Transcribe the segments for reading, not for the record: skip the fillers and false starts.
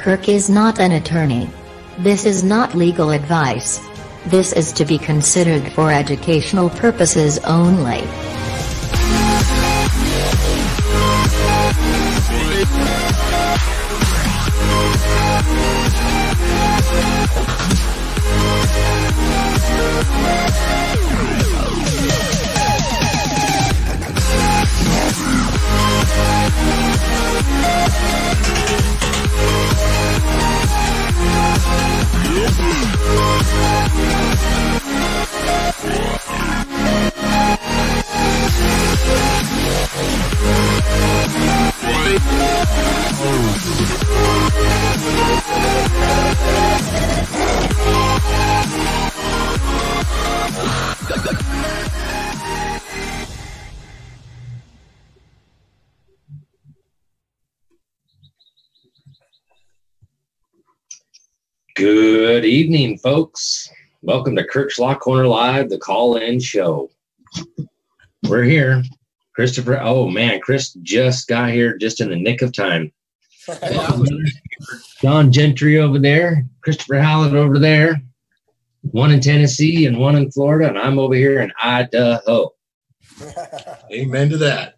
Kirk is not an attorney. This is not legal advice. This is to be considered for educational purposes only. Good evening, folks. Welcome to Kirk's Law Corner Live, the call-in show. We're here. Christopher, oh man, Chris just got here just in the nick of time. John Gentry over there, Christopher Hallett over there, one in Tennessee and one in Florida, and I'm over here in Idaho. Amen to that.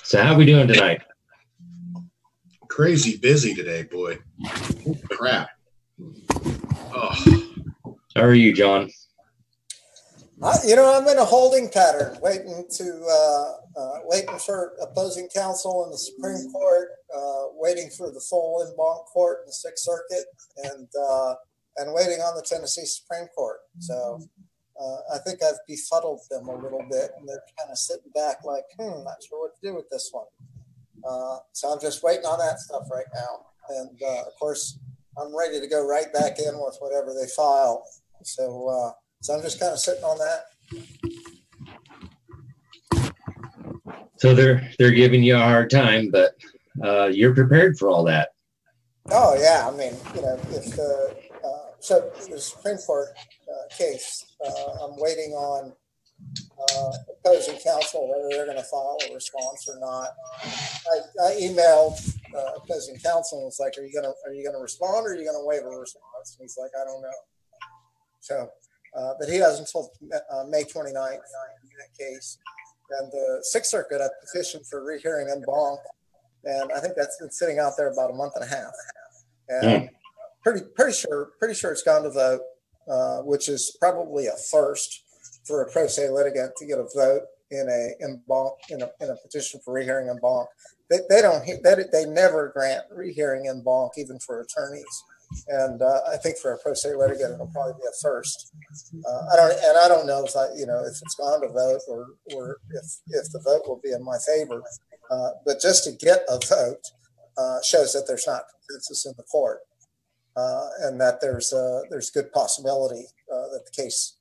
So how are we doing tonight? Crazy busy today, boy. Crap. Oh. How are you, John? I'm in a holding pattern, waiting for opposing counsel in the Supreme Court, waiting for the full en banc court in the Sixth Circuit, and waiting on the Tennessee Supreme Court. So I think I've befuddled them a little bit, and they're kind of sitting back like, not sure what to do with this one. So I'm just waiting on that stuff right now. And, of course, I'm ready to go right back in with whatever they file. So I'm just kind of sitting on that. So they're giving you a hard time, but you're prepared for all that. Oh, yeah. I mean, if so the Supreme Court case, I'm waiting on opposing counsel whether they're going to file a response or not. I emailed opposing counsel and was like, "Are you going to respond, or are you going to waive a response?" And he's like, "I don't know." So, but he has until May 29th in that case. And the Sixth Circuit, I petitioned for rehearing en banc, and I think that's been sitting out there about a month and a half. And pretty sure it's gone to vote, which is probably a first for a pro se litigant to get a vote in a petition for rehearing en banc. They never grant rehearing en banc even for attorneys, and I think for a pro se litigant it'll probably be a first. I don't know if it's gone to vote or if the vote will be in my favor, but just to get a vote shows that there's not consensus in the court. And that there's good possibility that the case,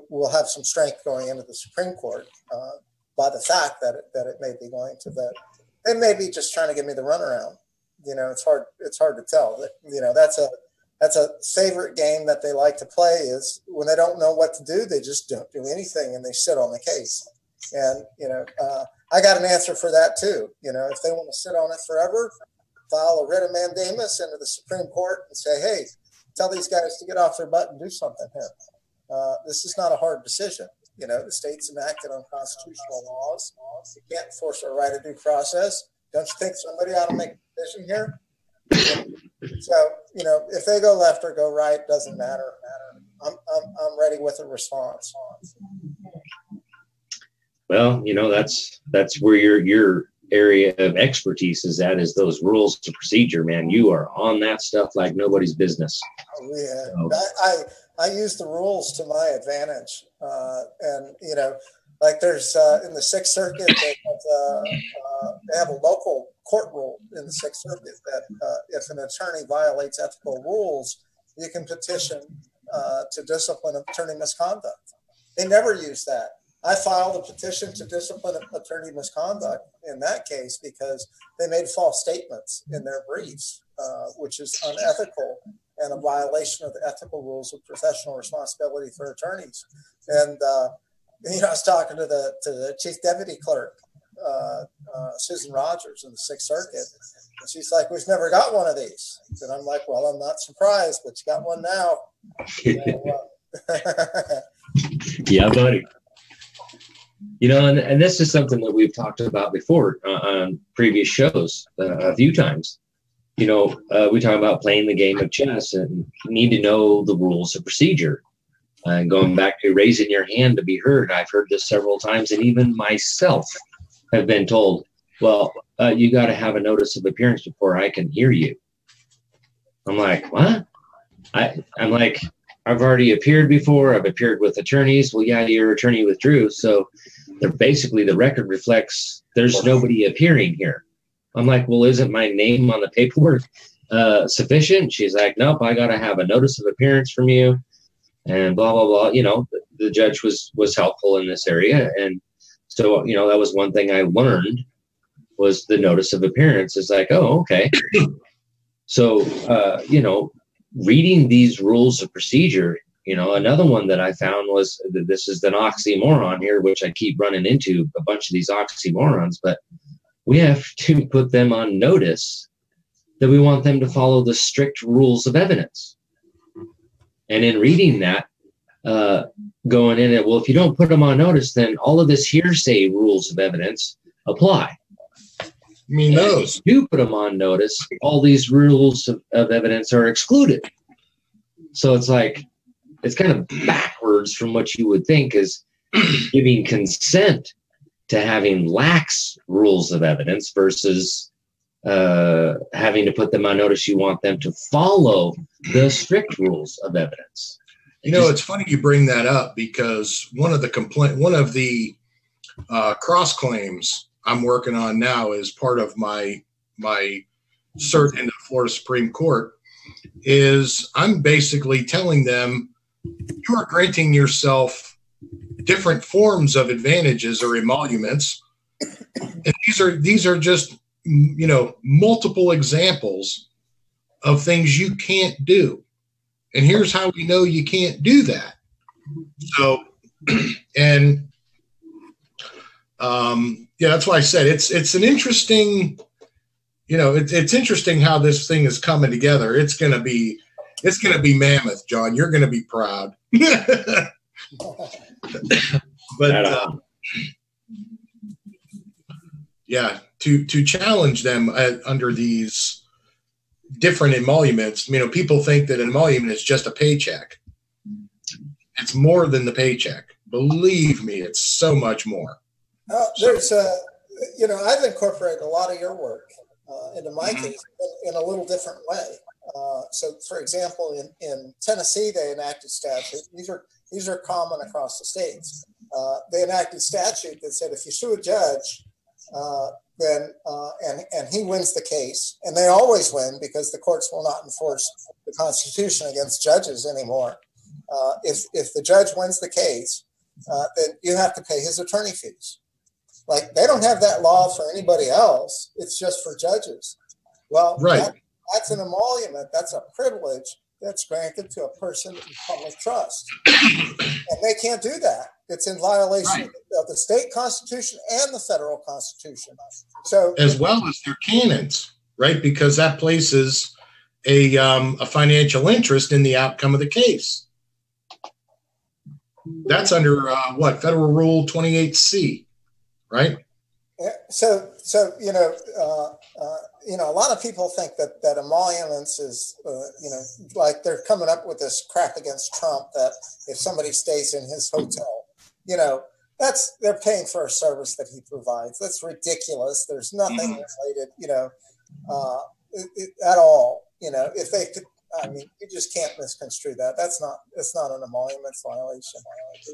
will have some strength going into the Supreme Court by the fact that it may be going to vote. They may be just trying to give me the runaround. It's hard to tell. That's a favorite game that they like to play, is when they don't know what to do, they just don't do anything and they sit on the case. And I got an answer for that too. If they want to sit on it forever, file a writ of mandamus into the Supreme Court and say, "Hey, tell these guys to get off their butt and do something here." This is not a hard decision. The state's enacted on constitutional laws. You can't force a right of due process. Don't you think somebody ought to make a decision here? So, if they go left or go right, doesn't matter. I'm ready with a response. Well, that's where your area of expertise is those rules to procedure, man. You are on that stuff like nobody's business. Oh, yeah. So. I use the rules to my advantage. And like there's in the Sixth Circuit, they have a local court rule in the Sixth Circuit that if an attorney violates ethical rules, you can petition to discipline attorney misconduct. They never use that. I filed a petition to discipline attorney misconduct in that case because they made false statements in their briefs, which is unethical and a violation of the ethical rules of professional responsibility for attorneys. And I was talking to the chief deputy clerk Susan Rogers in the Sixth Circuit. And she's like, we've never got one of these. And I'm like, well, I'm not surprised, but you got one now. Yeah, buddy. You know, and this is something that we've talked about before on previous shows a few times. You know, we talk about playing the game of chess and need to know the rules of procedure. And going back to raising your hand to be heard, I've heard this several times, and even myself have been told, well, you got to have a notice of appearance before I can hear you. I'm like, what? I'm like, I've already appeared before. I've appeared with attorneys. Well, yeah, your attorney withdrew. So basically the record reflects there's nobody appearing here. I'm like, well, isn't my name on the paperwork sufficient? She's like, nope, I got to have a notice of appearance from you and blah, blah, blah. You know, the judge was helpful in this area. And so, you know, that was one thing I learned was the notice of appearance. It's like, oh, okay. So, you know, reading these rules of procedure, you know, another one that I found was that this is an oxymoron here, which I keep running into a bunch of these oxymorons, but we have to put them on notice that we want them to follow the strict rules of evidence. And in reading that, going in it, well, if you don't put them on notice, then all of this hearsay rules of evidence apply. I mean, those. If you put them on notice, all these rules of evidence are excluded. So it's like, it's kind of backwards from what you would think is giving consent to having lax rules of evidence versus having to put them on notice. You want them to follow the strict rules of evidence. You know, it's funny you bring that up because one of the cross claims I'm working on now as part of my cert into Florida Supreme Court is I'm basically telling them you are granting yourself different forms of advantages or emoluments. And these are just, you know, multiple examples of things you can't do. And here's how we know you can't do that. So, and yeah, that's why I said it's an interesting, you know, it's interesting how this thing is coming together. It's gonna be mammoth, John. You're gonna be proud. But yeah, to challenge them under these different emoluments, you know, people think that an emolument is just a paycheck. It's more than the paycheck. Believe me, it's so much more. There's you know, I've incorporated a lot of your work into my case in a little different way. So, for example, in Tennessee, they enacted statute. These are common across the states. They enacted statute that said if you sue a judge, then and he wins the case, and they always win because the courts will not enforce the Constitution against judges anymore. If the judge wins the case, then you have to pay his attorney fees. Like, they don't have that law for anybody else. It's just for judges. Well, right. That's an emolument. That's a privilege that's granted to a person in public trust. And they can't do that. It's in violation of the state constitution and the federal constitution. So, as well as their canons, right? Because that places a financial interest in the outcome of the case. That's under Federal Rule 28C, right? Yeah. So a lot of people think that emoluments is, like they're coming up with this crap against Trump that if somebody stays in his hotel, they're paying for a service that he provides. That's ridiculous. There's nothing related, at all. If they could, you just can't misconstrue that. That's not an emolument violation.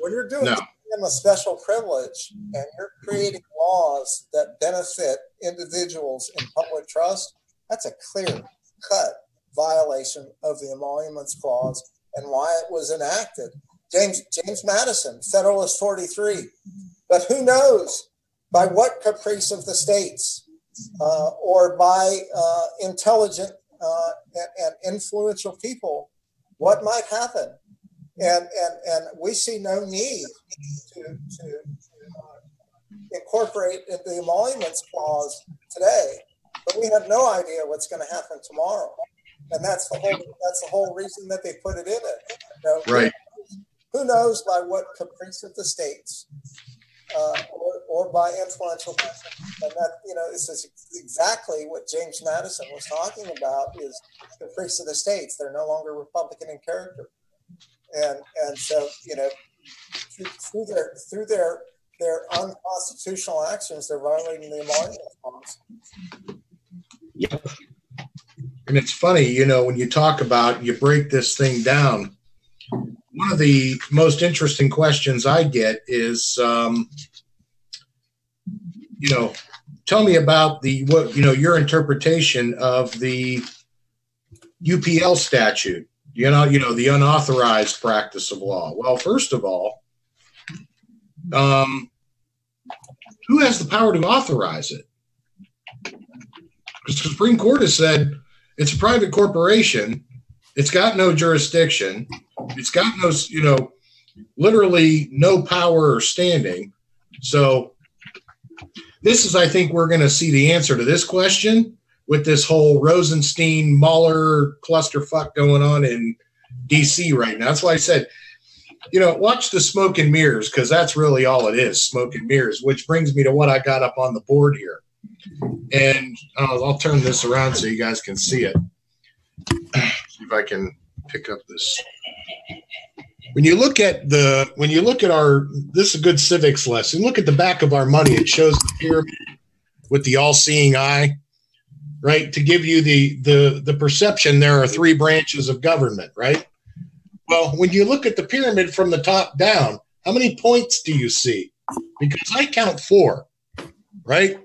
When you're doing them a special privilege and you're creating laws that benefit individuals in public trust, that's a clear-cut violation of the emoluments clause and why it was enacted. James Madison, Federalist 43. But who knows by what caprice of the states or by intelligent and influential people what might happen. And we see no need to incorporate the emoluments clause today, but we have no idea what's going to happen tomorrow. And that's the whole reason that they put it in it. You know, right. Who knows by what caprice of the states or by influential people. And that, you know, this is exactly what James Madison was talking about, is caprice of the states. They're no longer Republican in character. And so, you know, through their unconstitutional actions, they're violating the emolument clause. Yep. And it's funny, you know, when you talk about, you break this thing down, one of the most interesting questions I get is, you know, tell me about your interpretation of the UPL statute, you know, the unauthorized practice of law. Well, first of all, who has the power to authorize it? Because the Supreme Court has said it's a private corporation. It's got no jurisdiction. It's got no, you know, literally no power or standing. So this is, I think we're going to see the answer to this question with this whole Rosenstein-Mueller clusterfuck going on in D.C. right now. That's why I said, you know, watch the smoke and mirrors, because that's really all it is, smoke and mirrors, which brings me to what I got up on the board here. And I'll turn this around so you guys can see it. See if I can pick up this. When you look at our, this is a good civics lesson. Look at the back of our money. It shows the pyramid with the all-seeing eye, right? To give you the perception there are three branches of government, right? Well, when you look at the pyramid from the top down, how many points do you see? Because I count 4, right?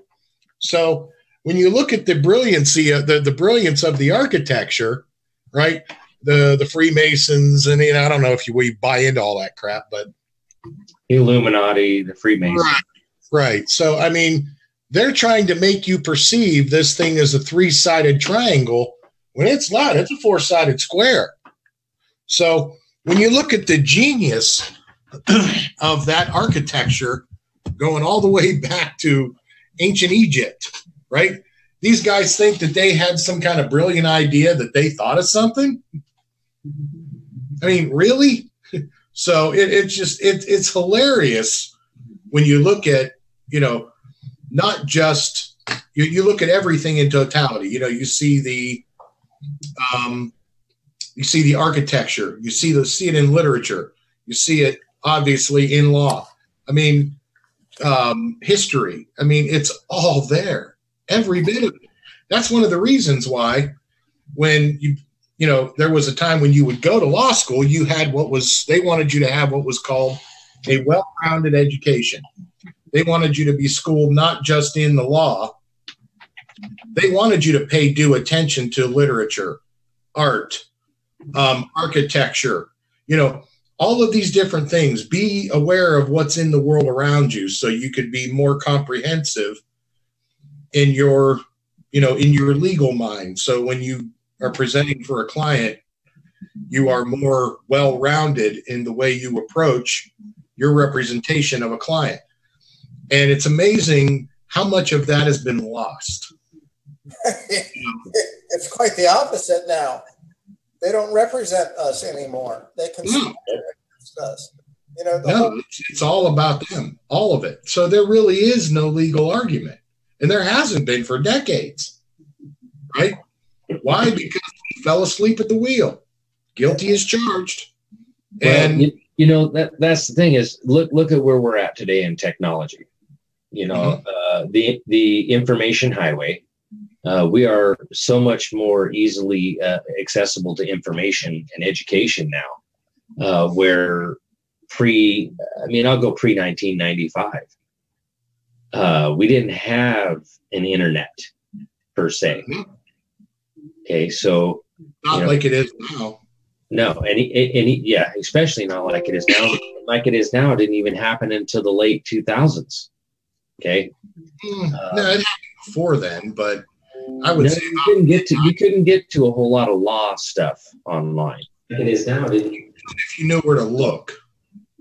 So when you look at the brilliancy of the brilliance of the architecture, right? The Freemasons, and, you know, I don't know if we buy into all that crap, but the Illuminati, the Freemasons. Right. So, I mean, they're trying to make you perceive this thing as a 3-sided triangle when it's not. It's a 4-sided square. So when you look at the genius of that architecture going all the way back to ancient Egypt, right? These guys think that they had some kind of brilliant idea, that they thought of something. I mean, really? So it's hilarious when you look at, you know, not just, you look at everything in totality. You know, you see the architecture, you see it in literature, you see it obviously in law. I mean, history. I mean, it's all there, every bit of it. That's one of the reasons why, when you know, there was a time when you would go to law school, you had they wanted you to have what was called a well-rounded education. They wanted you to be schooled not just in the law. They wanted you to pay due attention to literature, art, architecture, you know, all of these different things. Be aware of what's in the world around you so you could be more comprehensive in your, you know, in your legal mind. So when you are presenting for a client, you are more well-rounded in the way you approach your representation of a client. And it's amazing how much of that has been lost. It's quite the opposite now. They don't represent us anymore. They consider us. You know, it's all about them, all of it. So there really is no legal argument, and there hasn't been for decades, right? Why? Because he fell asleep at the wheel. Guilty as charged. And well, you know, that's the thing is, look at where we're at today in technology. You know, the information highway. We are so much more easily accessible to information and education now, where I'll go pre-1995. We didn't have an internet per se. Okay, so not like it is now. No, yeah, especially not like it is now. Like it is now, it didn't even happen until the late 2000s. Okay, no, it happened before then, but I would say you couldn't get to a whole lot of law stuff online. It is now. If you know where to look.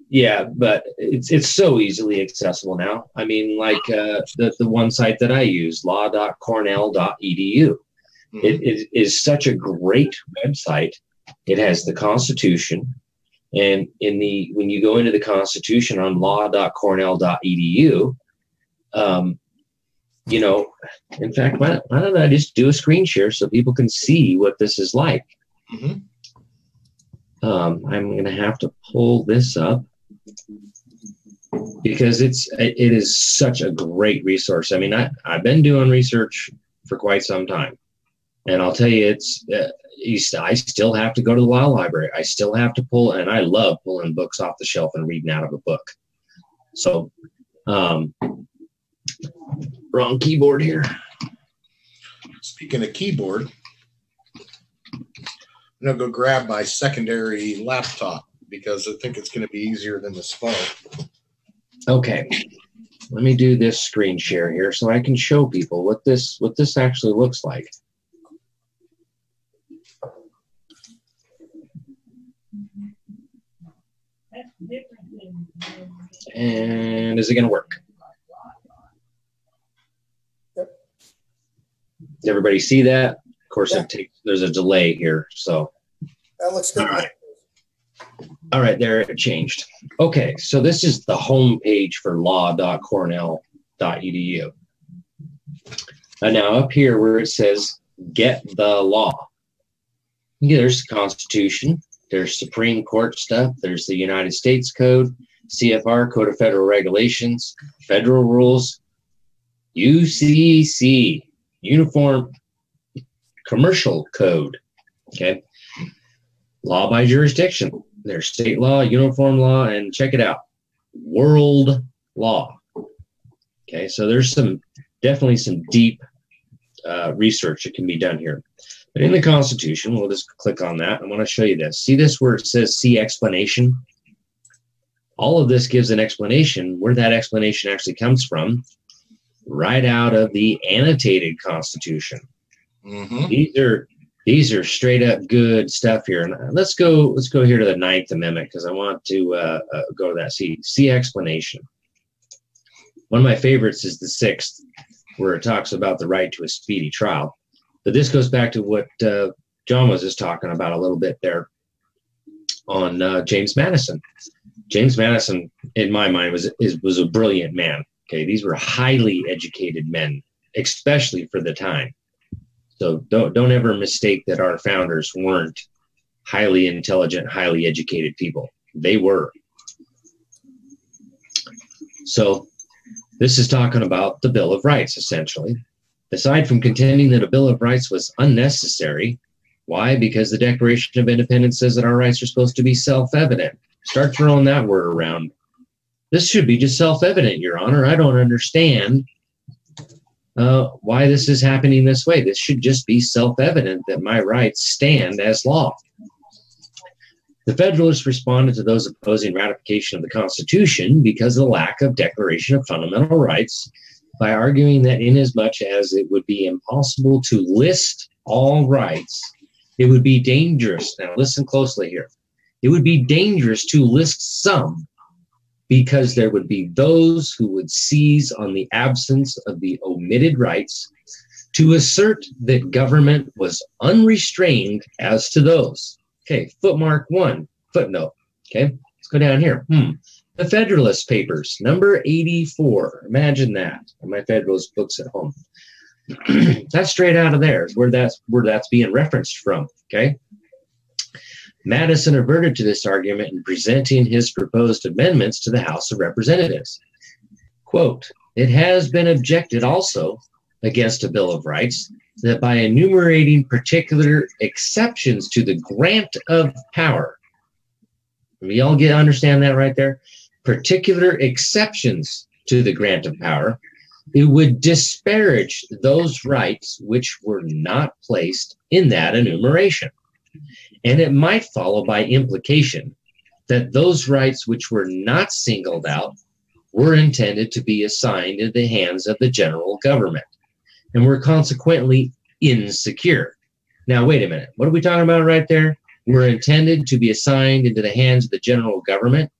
Yeah, but it's so easily accessible now. I mean, like the one site that I use, law.cornell.edu. Mm-hmm. It is such a great website. It has the Constitution, and when you go into the Constitution on law.cornell.edu, you know, in fact, why don't I just do a screen share so people can see what this is like? Mm-hmm. I'm going to have to pull this up because it is such a great resource. I mean, I've been doing research for quite some time, and I'll tell you, I still have to go to the law library. I still have to pull, and I love pulling books off the shelf and reading out of a book. So, wrong keyboard here. Speaking of keyboard, I'm going to go grab my secondary laptop because I think it's going to be easier than this phone. Okay. Let me do this screen share here so I can show people what this actually looks like. And is it going to work? Does everybody see that? Of course, yeah. There's a delay here, so. That looks good. All right, there it changed. Okay, so this is the home page for law.cornell.edu. And now up here where it says "Get the Law," there's the Constitution, there's Supreme Court stuff, there's the United States Code, CFR, Code of Federal Regulations, Federal Rules, UCC, Uniform Commercial Code, okay? Law by jurisdiction. There's state law, uniform law, and check it out, world law. Okay, so there's definitely some deep research that can be done here. But in the Constitution, we'll just click on that. I want to show you this. See this where it says see explanation? All of this gives an explanation where that explanation actually comes from, right out of the annotated Constitution. Mm-hmm. These are straight up good stuff here. And let's go here to the 9th Amendment because I want to go to that. See explanation. One of my favorites is the 6th, where it talks about the right to a speedy trial. But this goes back to what John was just talking about a little bit there on James Madison. James Madison, in my mind, was a brilliant man. Okay, these were highly educated men, especially for the time. So don't ever mistake that our founders weren't highly intelligent, highly educated people. They were. So this is talking about the Bill of Rights, essentially. Aside from contending that a Bill of Rights was unnecessary, why? Because the Declaration of Independence says that our rights are supposed to be self-evident. Start throwing that word around. This should be just self-evident, Your Honor. I don't understand why this is happening this way. This should just be self-evident that my rights stand as law. The Federalists responded to those opposing ratification of the Constitution because of the lack of Declaration of Fundamental Rights by arguing that inasmuch as it would be impossible to list all rights, it would be dangerous. Now listen closely here. It would be dangerous to list some because there would be those who would seize on the absence of the omitted rights to assert that government was unrestrained as to those. Okay, footmark 1, footnote. Okay, let's go down here. The Federalist Papers, number 84. Imagine that. My Federalist books at home. That's straight out of there, where that's being referenced from. Okay. Madison averted to this argument in presenting his proposed amendments to the House of Representatives. Quote, it has been objected also against a Bill of Rights that by enumerating particular exceptions to the grant of power, we all understand that right there? Particular exceptions to the grant of power, it would disparage those rights which were not placed in that enumeration. And it might follow by implication that those rights which were not singled out were intended to be assigned into the hands of the general government and were consequently insecure. Now, wait a minute. What are we talking about right there? Were intended to be assigned into the hands of the general government.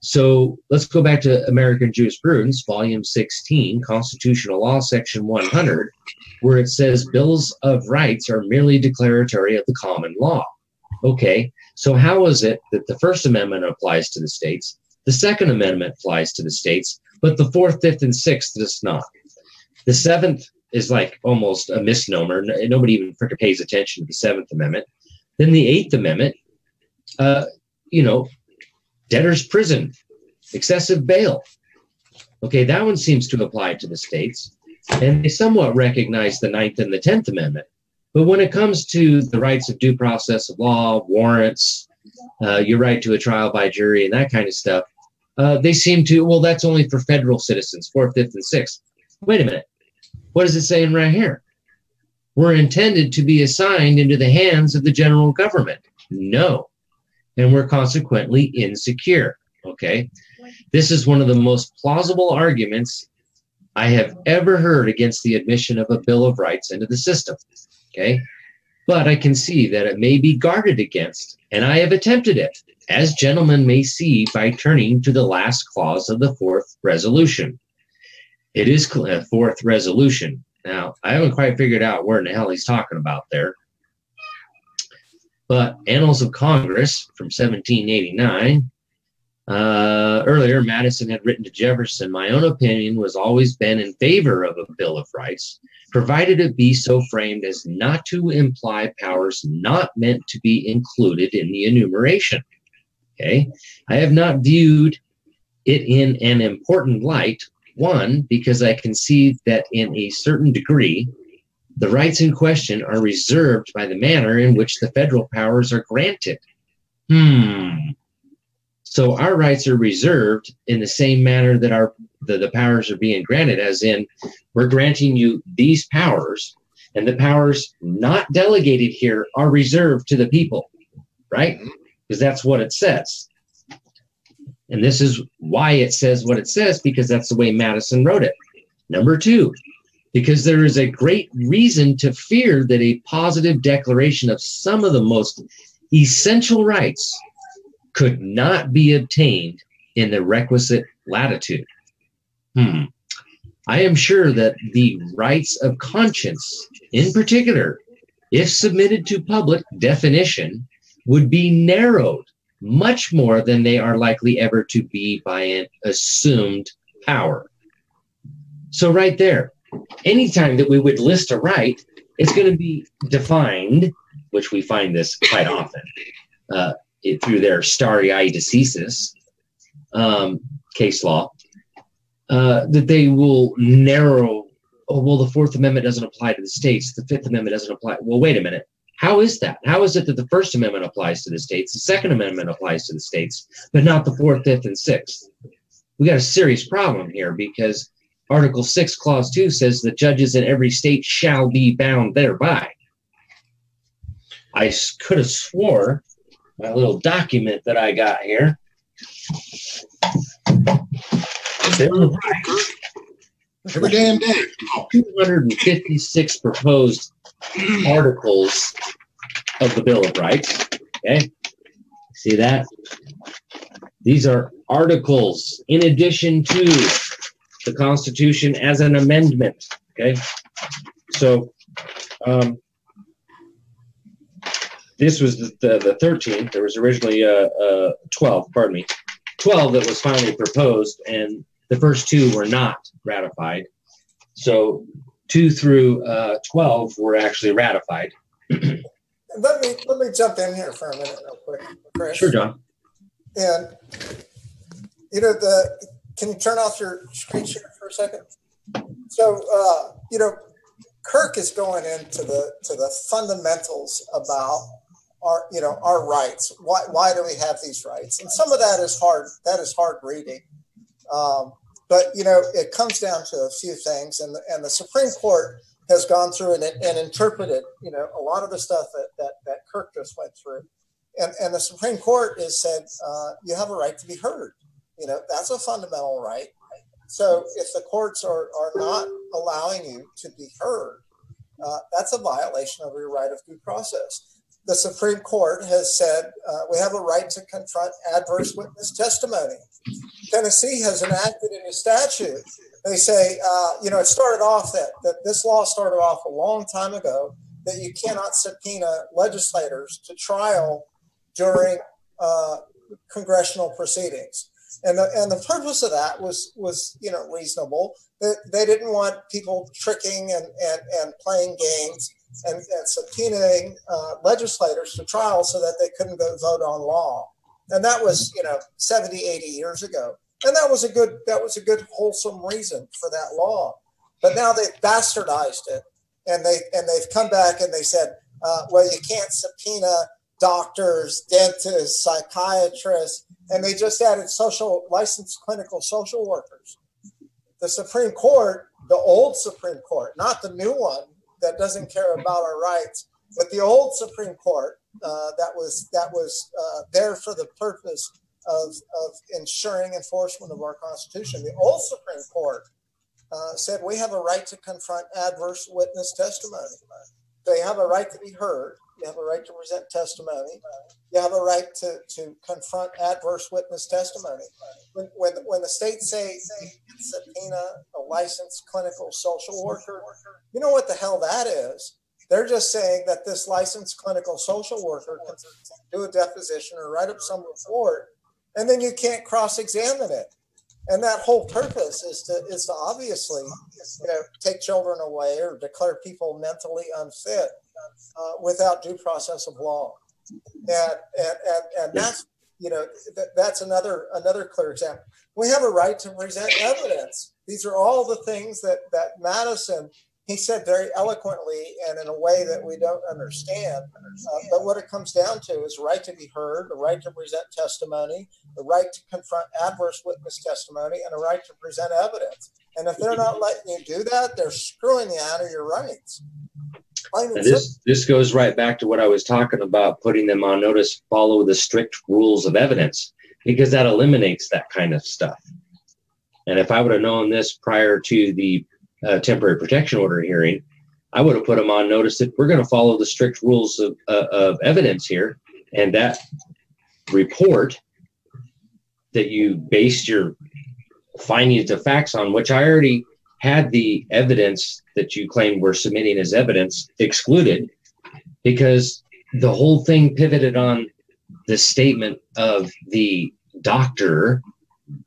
So let's go back to American Jurisprudence, Volume 16, Constitutional Law, Section 100, where it says bills of rights are merely declaratory of the common law. Okay, so how is it that the First Amendment applies to the states, the Second Amendment applies to the states, but the Fourth, Fifth, and Sixth does not? The Seventh is like almost a misnomer. Nobody even freaking pays attention to the Seventh Amendment. Then the Eighth Amendment, debtor's prison, excessive bail. Okay, that one seems to apply to the states, and they somewhat recognize the Ninth and the 10th Amendment. But when it comes to the rights of due process of law, warrants, your right to a trial by jury, and that kind of stuff, they seem to, well, that's only for federal citizens, 4th, 5th, and 6th. Wait a minute. What is it saying right here? We're intended to be assigned into the hands of the general government. No. And we're consequently insecure. Okay. This is one of the most plausible arguments I have ever heard against the admission of a Bill of Rights into the system. Okay. But I can see that it may be guarded against, and I have attempted it, as gentlemen may see by turning to the last clause of the fourth resolution. It is fourth resolution. Now, I haven't quite figured out where in the hell he's talking about there. But Annals of Congress from 1789, earlier Madison had written to Jefferson, my own opinion was always been in favor of a Bill of Rights, provided it be so framed as not to imply powers not meant to be included in the enumeration. Okay, I have not viewed it in an important light, one, because I conceive that in a certain degree, the rights in question are reserved by the manner in which the federal powers are granted. So our rights are reserved in the same manner that the powers are being granted, as in we're granting you these powers, and the powers not delegated here are reserved to the people, right? Because that's what it says. And this is why it says what it says, because that's the way Madison wrote it. Number two, because there is a great reason to fear that a positive declaration of some of the most essential rights could not be obtained in the requisite latitude. I am sure that the rights of conscience, in particular, if submitted to public definition, would be narrowed much more than they are likely ever to be by an assumed power. So right there, anytime that we would list a right, it's going to be defined, which we find this quite often through their stare decisis case law, that they will narrow, oh, well, the Fourth Amendment doesn't apply to the states, the Fifth Amendment doesn't apply. Well, wait a minute. How is that? How is it that the First Amendment applies to the states, the Second Amendment applies to the states, but not the Fourth, Fifth, and Sixth? We got a serious problem here, because Article 6, Clause 2 says the judges in every state shall be bound thereby. I could have swore my little document that I got here. Every damn day. 256 proposed articles of the Bill of Rights. Okay, see that? These are articles in addition to the Constitution as an amendment. Okay, so this was the 13th. There was originally 12. Pardon me, 12 that was finally proposed, and the first two were not ratified. So 2 through 12 were actually ratified. Let me jump in here for a minute real quick, Chris. Sure, John. And can you turn off your screen share for a second? So Kirk is going into the fundamentals about our rights. Why do we have these rights? And some of that is hard. That is hard reading. But it comes down to a few things, and the Supreme Court has gone through and interpreted, a lot of the stuff that Kirk just went through, and the Supreme Court has said you have a right to be heard. That's a fundamental right. So if the courts are not allowing you to be heard, that's a violation of your right of due process. the Supreme Court has said we have a right to confront adverse witness testimony. Tennessee has enacted in a statute. They say, it started off that this law started off a long time ago that you cannot subpoena legislators to trial during congressional proceedings. And the purpose of that was reasonable. They didn't want people tricking and playing games and subpoenaing legislators to trial so that they couldn't go vote on law. And that was 70, 80 years ago. And that was a good wholesome reason for that law. But now they've bastardized it, and they've come back and they said, well, you can't subpoena doctors, dentists, psychiatrists, and they just added licensed clinical social workers. The Supreme Court, the old Supreme Court, not the new one that doesn't care about our rights, but the old Supreme Court that was there for the purpose of ensuring enforcement of our Constitution. The old Supreme Court said we have a right to confront adverse witness testimony. They have a right to be heard. You have a right to present testimony. You have a right to confront adverse witness testimony. When the states say subpoena a licensed clinical social worker, you know what the hell that is? They're just saying that this licensed clinical social worker can do a deposition or write up some report, and then you can't cross-examine it. And that whole purpose is to obviously, take children away or declare people mentally unfit without due process of law. And that's, that's another clear example. We have a right to present evidence. These are all the things that Madison, he said very eloquently and in a way that we don't understand. But what it comes down to is right to be heard, the right to present testimony, the right to confront adverse witness testimony, and a right to present evidence. And if they're not letting you do that, they're screwing you out of your rights. This goes right back to what I was talking about, putting them on notice, follow the strict rules of evidence, because that eliminates that kind of stuff. And if I would have known this prior to the temporary protection order hearing, I would have put them on notice that we're going to follow the strict rules of evidence here. And that report that you based your findings of facts on, which I already had the evidence that you claimed we're submitting as evidence excluded, because the whole thing pivoted on the statement of the doctor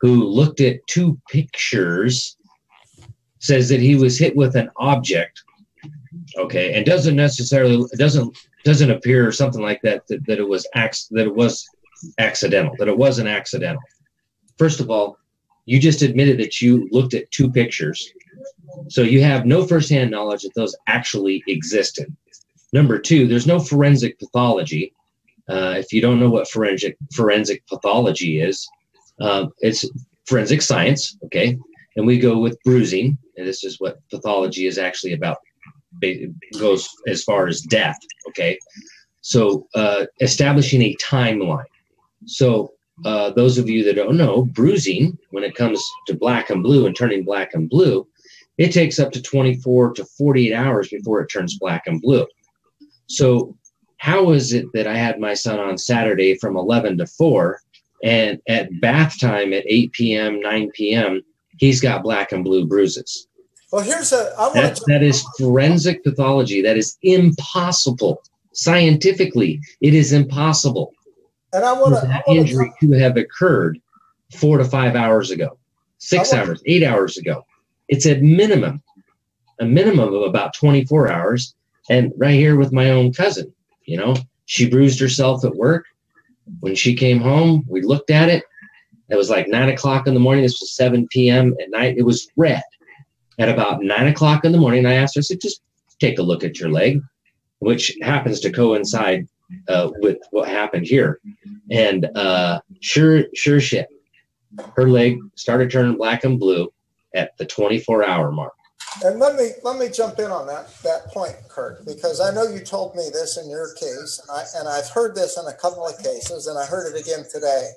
who looked at two pictures, says that he was hit with an object, okay, and doesn't appear something like that it was accidental, that it wasn't accidental. First of all, you just admitted that you looked at two pictures, so you have no firsthand knowledge that those actually existed. Number two, there's no forensic pathology. If you don't know what forensic pathology is, it's forensic science, okay? And we go with bruising, and this is what pathology is actually about. It goes as far as death, okay? So establishing a timeline. So those of you that don't know, bruising, when it comes to black and blue and turning black and blue, it takes up to 24 to 48 hours before it turns black and blue. So how is it that I had my son on Saturday from 11 to 4, and at bath time at 8 p.m., 9 p.m., he's got black and blue bruises? Well, that is forensic pathology. That is impossible. Scientifically, it is impossible. And I want that injury to have occurred 4 to 5 hours ago, 6 hours, 8 hours ago. It's a minimum of about 24 hours. And right here with my own cousin, she bruised herself at work. When she came home, we looked at it. It was like 9 o'clock in the morning. This was 7 p.m. at night. It was red. At about 9 o'clock in the morning, I asked her, I said, just take a look at your leg, which happens to coincide with what happened here. And sure shit, her leg started turning black and blue at the 24-hour mark. And let me jump in on that point, Kirk, because I know you told me this in your case, and I've heard this in a couple of cases, and I heard it again today.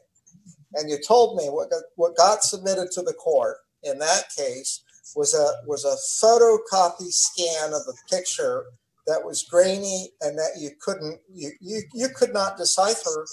And you told me what got submitted to the court in that case was a photocopy scan of a picture that was grainy, and that you could not decipher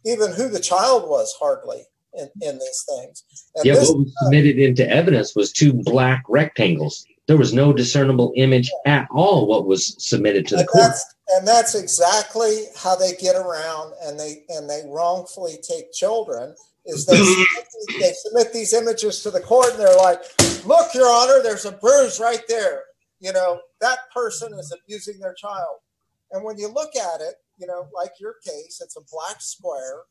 even who the child was hardly in these things. And yeah, what was submitted into evidence was two black rectangles. There was no discernible image at all what was submitted to the court. And that's exactly how they get around, and they wrongfully take children. Is they submit these images to the court, and they're like, "Look, Your Honor, there's a bruise right there. You know, that person is abusing their child." And when you look at it, you know, like your case, it's a black square.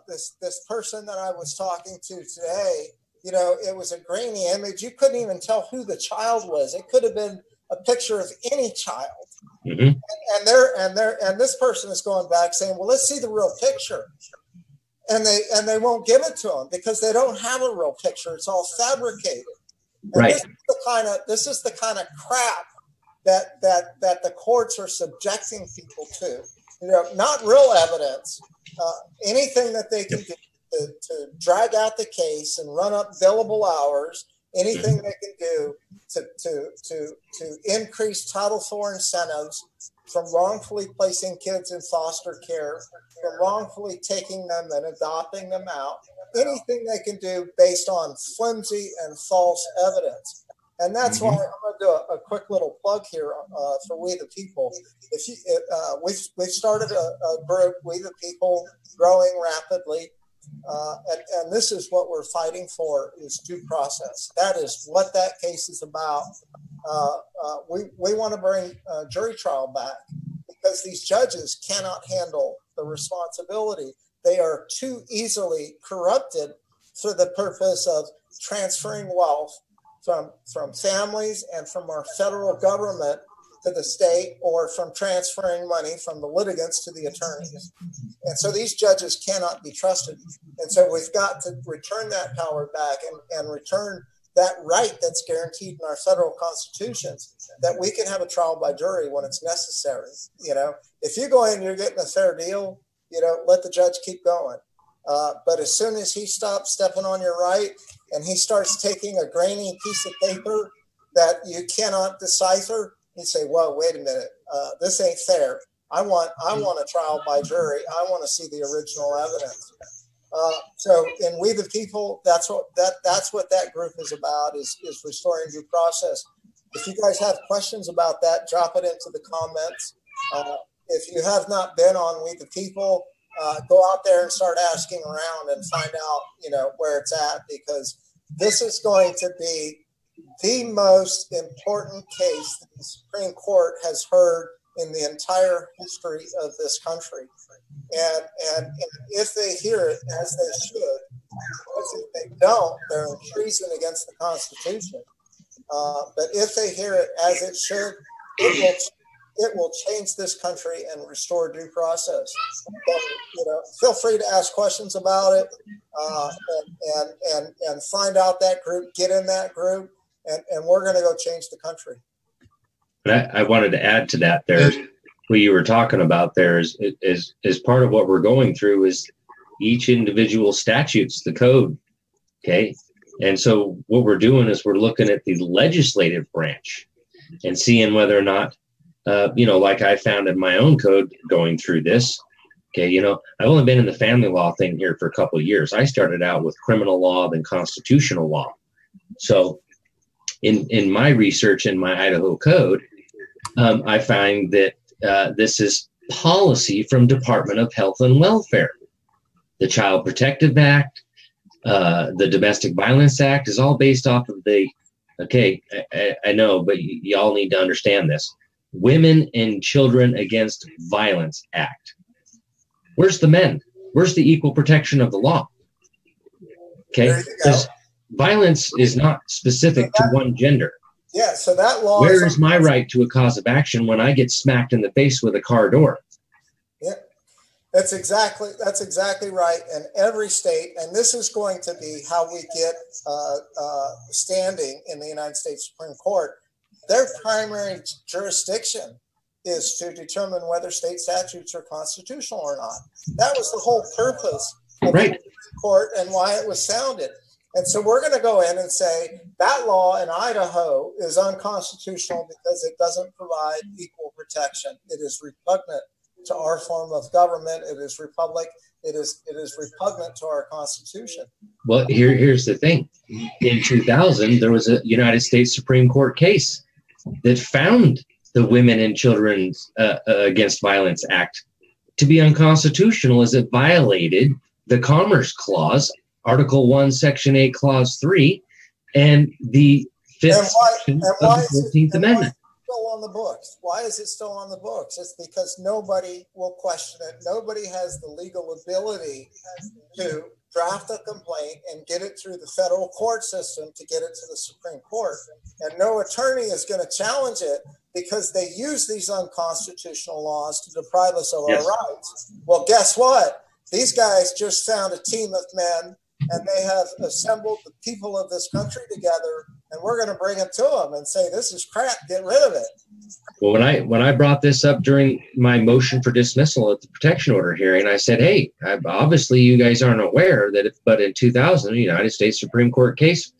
This person that I was talking to today, you know, it was a grainy image. You couldn't even tell who the child was. It could have been a picture of any child. Mm-hmm. And this person is going back saying, "Well, let's see the real picture." And they won't give it to them because they don't have a real picture. It's all fabricated. And Right. This is the kind of crap that the courts are subjecting people to. You know, not real evidence. Anything that they can do to drag out the case and run up billable hours. Anything they can do to increase Title IV incentives, from wrongfully placing kids in foster care, from wrongfully taking them and adopting them out, anything they can do based on flimsy and false evidence. And that's why I'm going to do a quick little plug here for We the People. We've started a group, We the People, growing rapidly. And this is what we're fighting for, is due process. That is what that case is about. We want to bring jury trial back because these judges cannot handle the responsibility. They are too easily corrupted for the purpose of transferring wealth from families and from our federal government to the state, or from transferring money from the litigants to the attorneys. And so these judges cannot be trusted. And so we've got to return that power back and return that right that's guaranteed in our federal constitutions, that we can have a trial by jury when it's necessary. You know, if you go in and you're getting a fair deal, you know, let the judge keep going. But as soon as he stops stepping on your right and he starts taking a grainy piece of paper that you cannot decipher, you say, "Whoa, wait a minute, this ain't fair. I want a trial by jury. I want to see the original evidence." So in We the People, that's what that group is about, is restoring due process. If you guys have questions about that, drop it into the comments. If you have not been on We the People, go out there and start asking around and find out, you know, where it's at, because this is going to be the most important case that the Supreme Court has heard in the entire history of this country. And if they hear it as they should, because if they don't, they're in treason against the Constitution. But if they hear it as it should, it will change this country and restore due process. But, you know, feel free to ask questions about it, and find out that group, get in that group, and we're going to go change the country. I wanted to add to that. There, what you were talking about there is part of what we're going through is each individual statutes, the code. Okay. And so what we're doing is we're looking at the legislative branch and seeing whether or not, you know, like I found in my own code going through this. Okay. You know, I've only been in the family law thing here for a couple of years. I started out with criminal law, then constitutional law. So in my research in my Idaho code, I find that this is policy from Department of Health and Welfare. The Child Protective Act, the Domestic Violence Act is all based off of the, okay, I know, but y'all need to understand this. Women and Children Against Violence Act. Where's the men? Where's the equal protection of the law? Okay, because violence is not specific to one gender. Yeah, so that law. Where is my right to a cause of action when I get smacked in the face with a car door? Yeah, that's exactly right. And every state, and this is going to be how we get standing in the United States Supreme Court. Their primary jurisdiction is to determine whether state statutes are constitutional or not. That was the whole purpose of the Supreme Court and why it was founded. And so we're going to go in and say that law in Idaho is unconstitutional because it doesn't provide equal protection. protection. It is repugnant to our form of government. It is repugnant to our Constitution. Well, here's the thing. In 2000, there was a United States Supreme Court case that found the Women and Children Against Violence Act to be unconstitutional as it violated the Commerce Clause, Article 1, Section 8, Clause 3, and the 5th section of the 14th Amendment. Still on the books. Why is it still on the books? It's because nobody will question it. Nobody has the legal ability to draft a complaint and get it through the federal court system to get it to the Supreme Court. And no attorney is going to challenge it because they use these unconstitutional laws to deprive us of our rights. Well, guess what? These guys just found a team of men, and they have assembled the people of this country together, and we're going to bring it to them and say, this is crap, get rid of it. Well, when I brought this up during my motion for dismissal at the protection order hearing, I said, hey, obviously you guys aren't aware that, but in 2000, the United States Supreme Court case,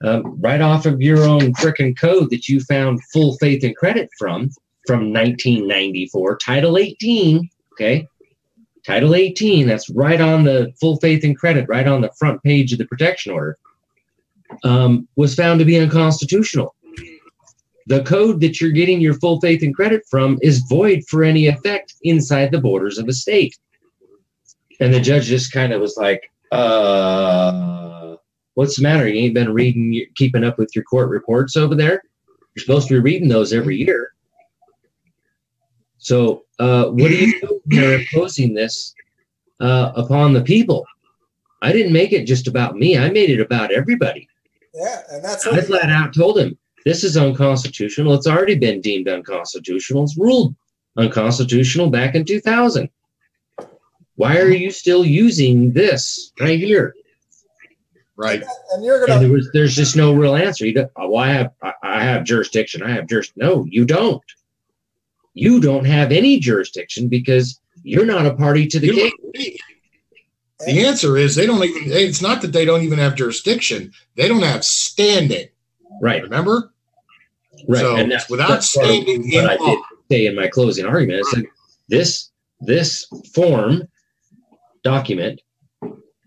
right off of your own frickin' code that you found full faith and credit from 1994, Title 18, okay? Title 18, that's right on the full faith and credit, right on the front page of the protection order, was found to be unconstitutional. The code that you're getting your full faith and credit from is void for any effect inside the borders of a state. And the judge just kind of was like, what's the matter? You ain't been keeping up with your court reports over there? You're supposed to be reading those every year. So what do you do when you're imposing this upon the people? I didn't make it just about me. I made it about everybody. Yeah, and that's I flat out told him, this is unconstitutional. It's already been deemed unconstitutional. It's ruled unconstitutional back in 2000. Why are you still using this right here? Right. And you're gonna. And there's just no real answer. You don't, I have jurisdiction. I have jurisdiction. No, you don't. You don't have any jurisdiction because you're not a party to the case. The answer is they don't even. It's not that they don't even have jurisdiction. They don't have standing. Right. Remember? Right. So and without standing in I did say in my closing argument, I said this form document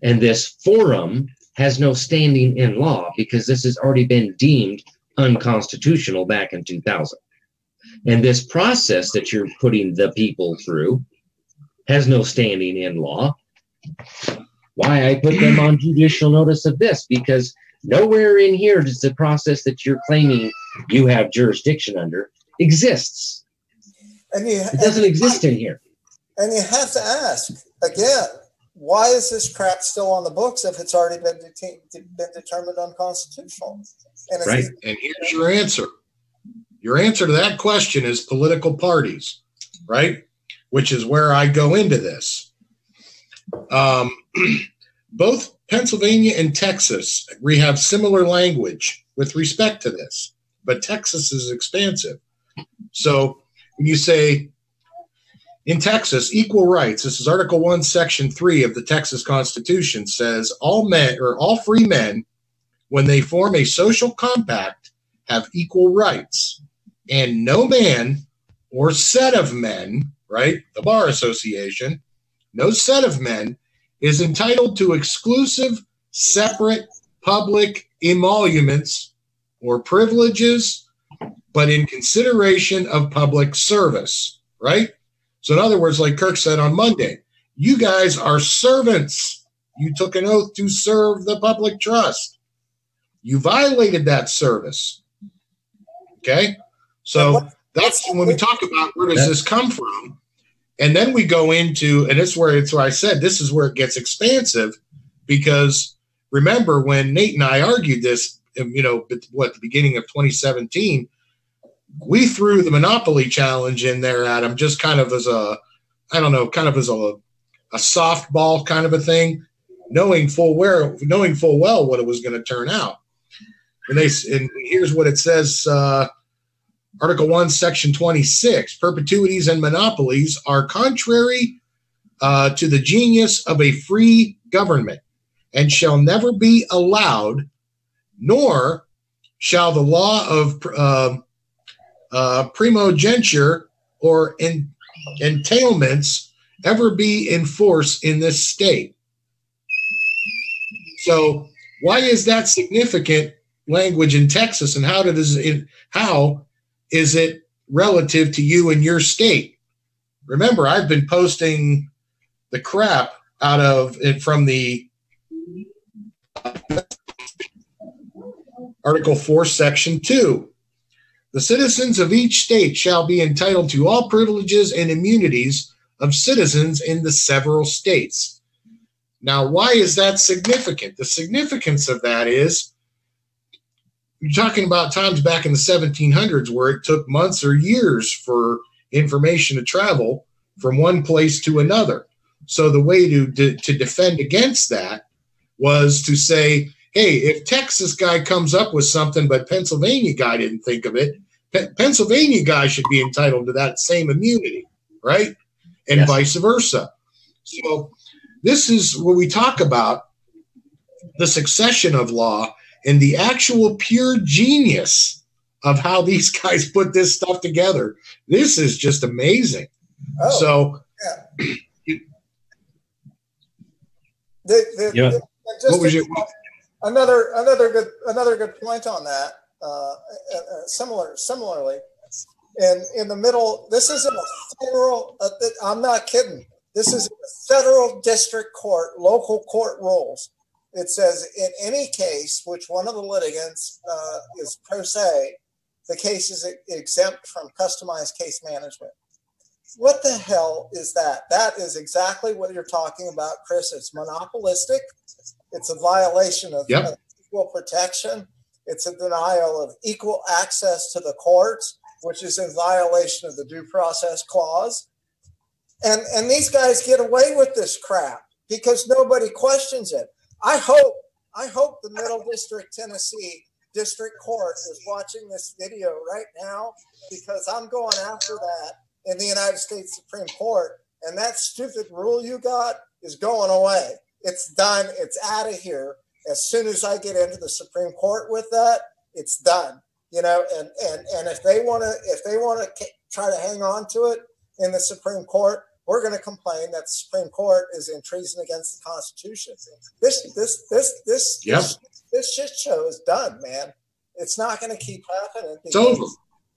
and this forum has no standing in law because this has already been deemed unconstitutional back in 2000. And this process that you're putting the people through has no standing in law. Why I put them on judicial notice of this? Because nowhere in here does the process that you're claiming you have jurisdiction under exists. It doesn't exist in here. And you have to ask, again, why is this crap still on the books if it's already been determined unconstitutional? And right. And here's your answer. Your answer to that question is political parties, right? Which is where I go into this. Both Pennsylvania and Texas, we have similar language with respect to this, but Texas is expansive. So when you say in Texas, equal rights, this is Article 1, Section 3 of the Texas Constitution, says all men or all free men, when they form a social compact, have equal rights, and no man or set of men, right, the Bar Association, no set of men is entitled to exclusive, separate, public emoluments or privileges, but in consideration of public service, right? So in other words, like Kirk said on Monday, you guys are servants. You took an oath to serve the public trust. You violated that service. Okay? So that's when we talk about where does this come from? And then we go into, and it's where I said this is where it gets expansive, because remember when Nate and I argued this, the beginning of 2017, we threw the monopoly challenge in there at him just kind of as a softball kind of a thing, knowing full well what it was going to turn out. And here's what it says. Article 1, Section 26, perpetuities and monopolies are contrary to the genius of a free government and shall never be allowed, nor shall the law of primogeniture or entailments ever be in force in this state. So why is that significant language in Texas, and how is it relative to you and your state? Remember, I've been posting the crap out of it from the Article 4, Section 2. The citizens of each state shall be entitled to all privileges and immunities of citizens in the several states. Now, why is that significant? The significance of that is you're talking about times back in the 1700s where it took months or years for information to travel from one place to another. So the way to defend against that was to say, hey, if Texas guy comes up with something but Pennsylvania guy didn't think of it, Pennsylvania guy should be entitled to that same immunity, right? And yes, vice versa. So this is where we talk about the succession of law and the actual pure genius of how these guys put this stuff together. This is just amazing. Oh, so yeah. What was another good point on that. Similarly, in the middle, this isn't a federal. I'm not kidding. This is a federal district court, local court rules. It says in any case which one of the litigants is pro se, the case is exempt from customized case management. What the hell is that? That is exactly what you're talking about, Chris. It's monopolistic. It's a violation of equal protection. It's a denial of equal access to the courts, which is in violation of the Due Process Clause. And these guys get away with this crap because nobody questions it. I hope the Middle District Tennessee District Court is watching this video right now, because I'm going after that in the United States Supreme Court, and that stupid rule you got is going away. It's done. It's out of here. As soon as I get into the Supreme Court with that, it's done. You know, and if they want to try to hang on to it in the Supreme Court, we're going to complain that the Supreme Court is in treason against the Constitution. This shit show is done, man. It's not going to keep happening. It's over.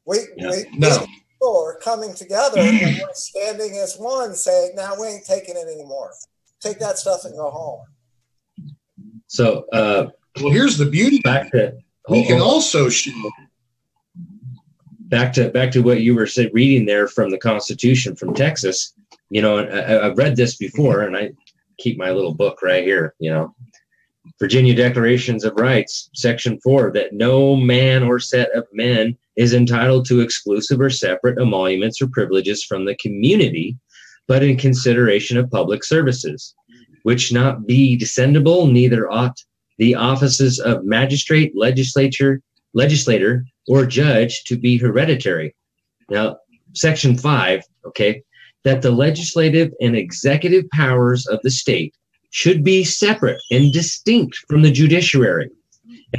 We people are coming together and we're standing as one, saying, "Now we ain't taking it anymore. Take that stuff and go home." So, well, here's the beauty. We can also show. Back to what you were reading there from the Constitution from Texas. You know, I've read this before, and I keep my little book right here. You know, Virginia Declarations of Rights, Section 4, that no man or set of men is entitled to exclusive or separate emoluments or privileges from the community, but in consideration of public services, which not be descendable, neither ought the offices of magistrate, legislator, or judge to be hereditary. Now, Section 5, okay, that the legislative and executive powers of the state should be separate and distinct from the judiciary,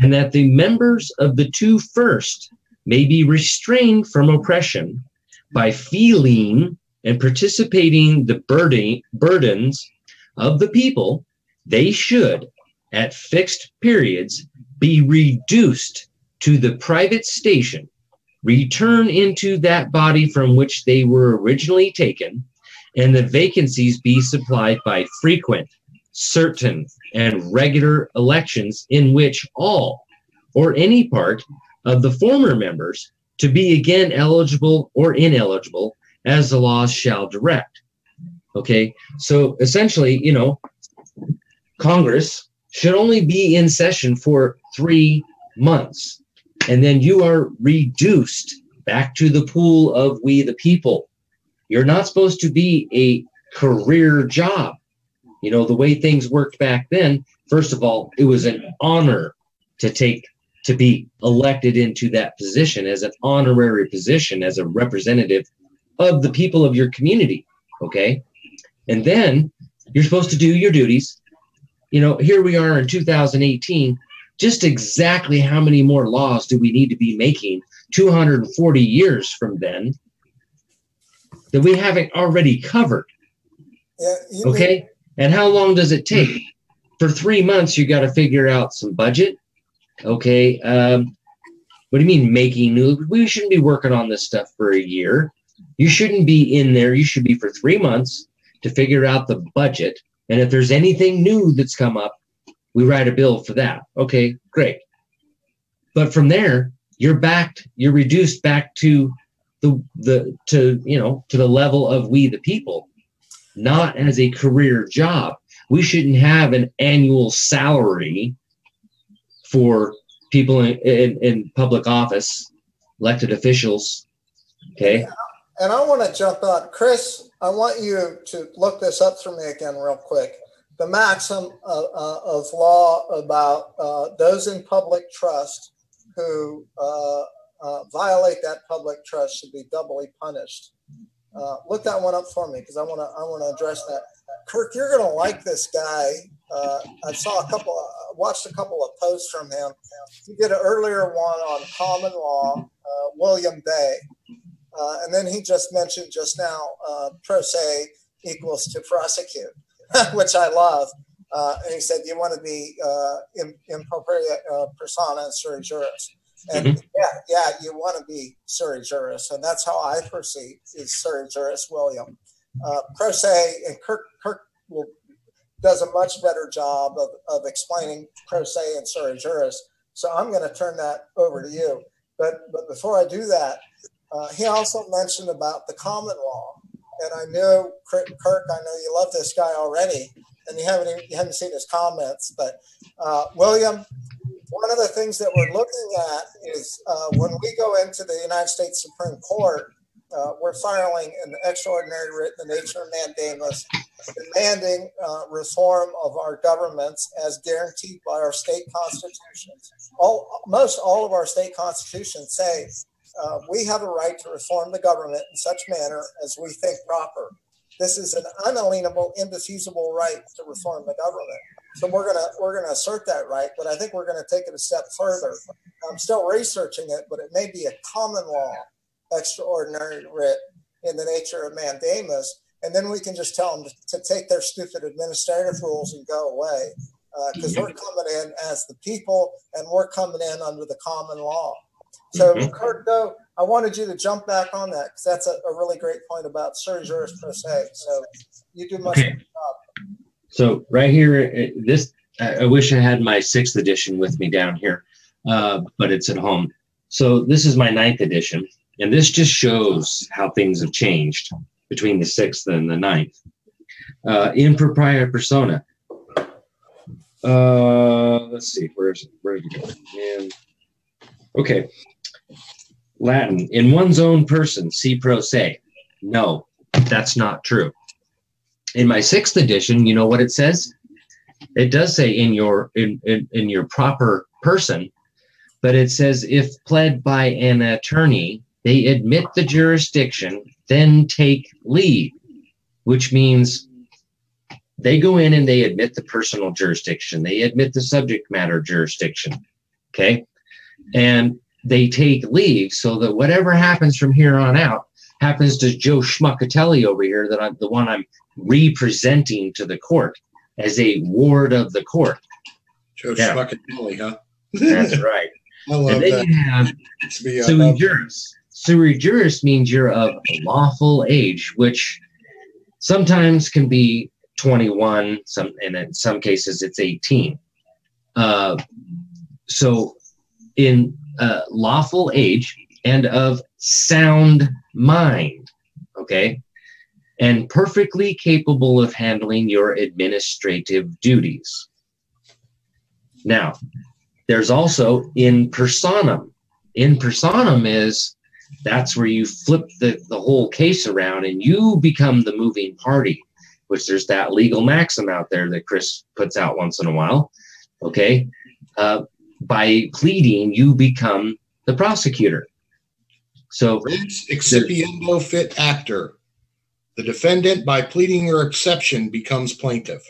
and that the members of the two first may be restrained from oppression by feeling and participating the burdens of the people. They should, at fixed periods, be reduced to the private station, return into that body from which they were originally taken, and the vacancies be supplied by frequent, certain, and regular elections in which all or any part of the former members to be again eligible or ineligible as the laws shall direct. Okay, so essentially, you know, Congress should only be in session for 3 months. And then you are reduced back to the pool of we the people. You're not supposed to be a career job. You know, the way things worked back then, first of all, it was an honor to be elected into that position as an honorary position, as a representative of the people of your community. Okay. And then you're supposed to do your duties. You know, here we are in 2018. Just exactly how many more laws do we need to be making 240 years from then that we haven't already covered? Yeah, okay. And how long does it take? For 3 months, you got to figure out some budget. Okay. What do you mean making new? We shouldn't be working on this stuff for a year. You shouldn't be in there. You should be for 3 months to figure out the budget. And if there's anything new that's come up, we write a bill for that. Okay, great. But from there, you're reduced back to the level of we the people, not as a career job. We shouldn't have an annual salary for people in public office, elected officials. Okay. And I want to jump on, Chris, I want you to look this up for me again real quick. The maxim of law about those in public trust who violate that public trust should be doubly punished. Look that one up for me, because I want to address that. Kirk, you're going to like this guy. I watched a couple of posts from him. He did an earlier one on common law, William Day. And then he just mentioned just now, pro se equals to prosecute, which I love. And he said, you want to be improperia persona and sui juris. And yeah, you want to be sui juris. And that's how I perceive is sui juris William. Pro se, and Kirk does a much better job of explaining pro se and sui juris. So I'm going to turn that over to you. But before I do that, he also mentioned about the common law. And I know, Kirk, I know you love this guy already, and you haven't seen his comments. But William, one of the things that we're looking at is when we go into the United States Supreme Court, we're filing an extraordinary writ in the nature of mandamus, demanding reform of our governments as guaranteed by our state constitutions. Most all of our state constitutions say we have a right to reform the government in such manner as we think proper. This is an unalienable, indefeasible right to reform the government. So we're gonna assert that right, but I think we're gonna take it a step further. I'm still researching it, but it may be a common law extraordinary writ in the nature of mandamus, and then we can just tell them to take their stupid administrative rules and go away, because we're coming in as the people, and we're coming in under the common law. So, Kirk, though, I wanted you to jump back on that, because that's a really great point about sui juris pro se. So you do much better job. So right here, I wish I had my 6th edition with me down here, but it's at home. So this is my 9th edition. And this just shows how things have changed between the 6th and the 9th. In propria persona. Let's see, where did it go? Okay. Latin. In one's own person, see pro se. No, that's not true. In my 6th edition, you know what it says? It does say in your proper person, but it says if pled by an attorney, they admit the jurisdiction, then take leave, which means they go in and they admit the personal jurisdiction. They admit the subject matter jurisdiction, okay? And they take leave so that whatever happens from here on out happens to Joe Schmuckatelli over here, that I'm the one I'm representing to the court as a ward of the court. Joe Schmuckatelli, huh? That's right. I love and then that. you have sui juris. Sui juris means you're of lawful age, which sometimes can be 21, and in some cases it's 18. So in lawful age and of sound mind, okay, and perfectly capable of handling your administrative duties. Now, there's also in personam. In personam is that's where you flip the whole case around and you become the moving party, which there's that legal maxim out there that Chris puts out once in a while. Okay. By pleading, you become the prosecutor. So Res excipiendo fit actor. The defendant, by pleading your exception, becomes plaintiff.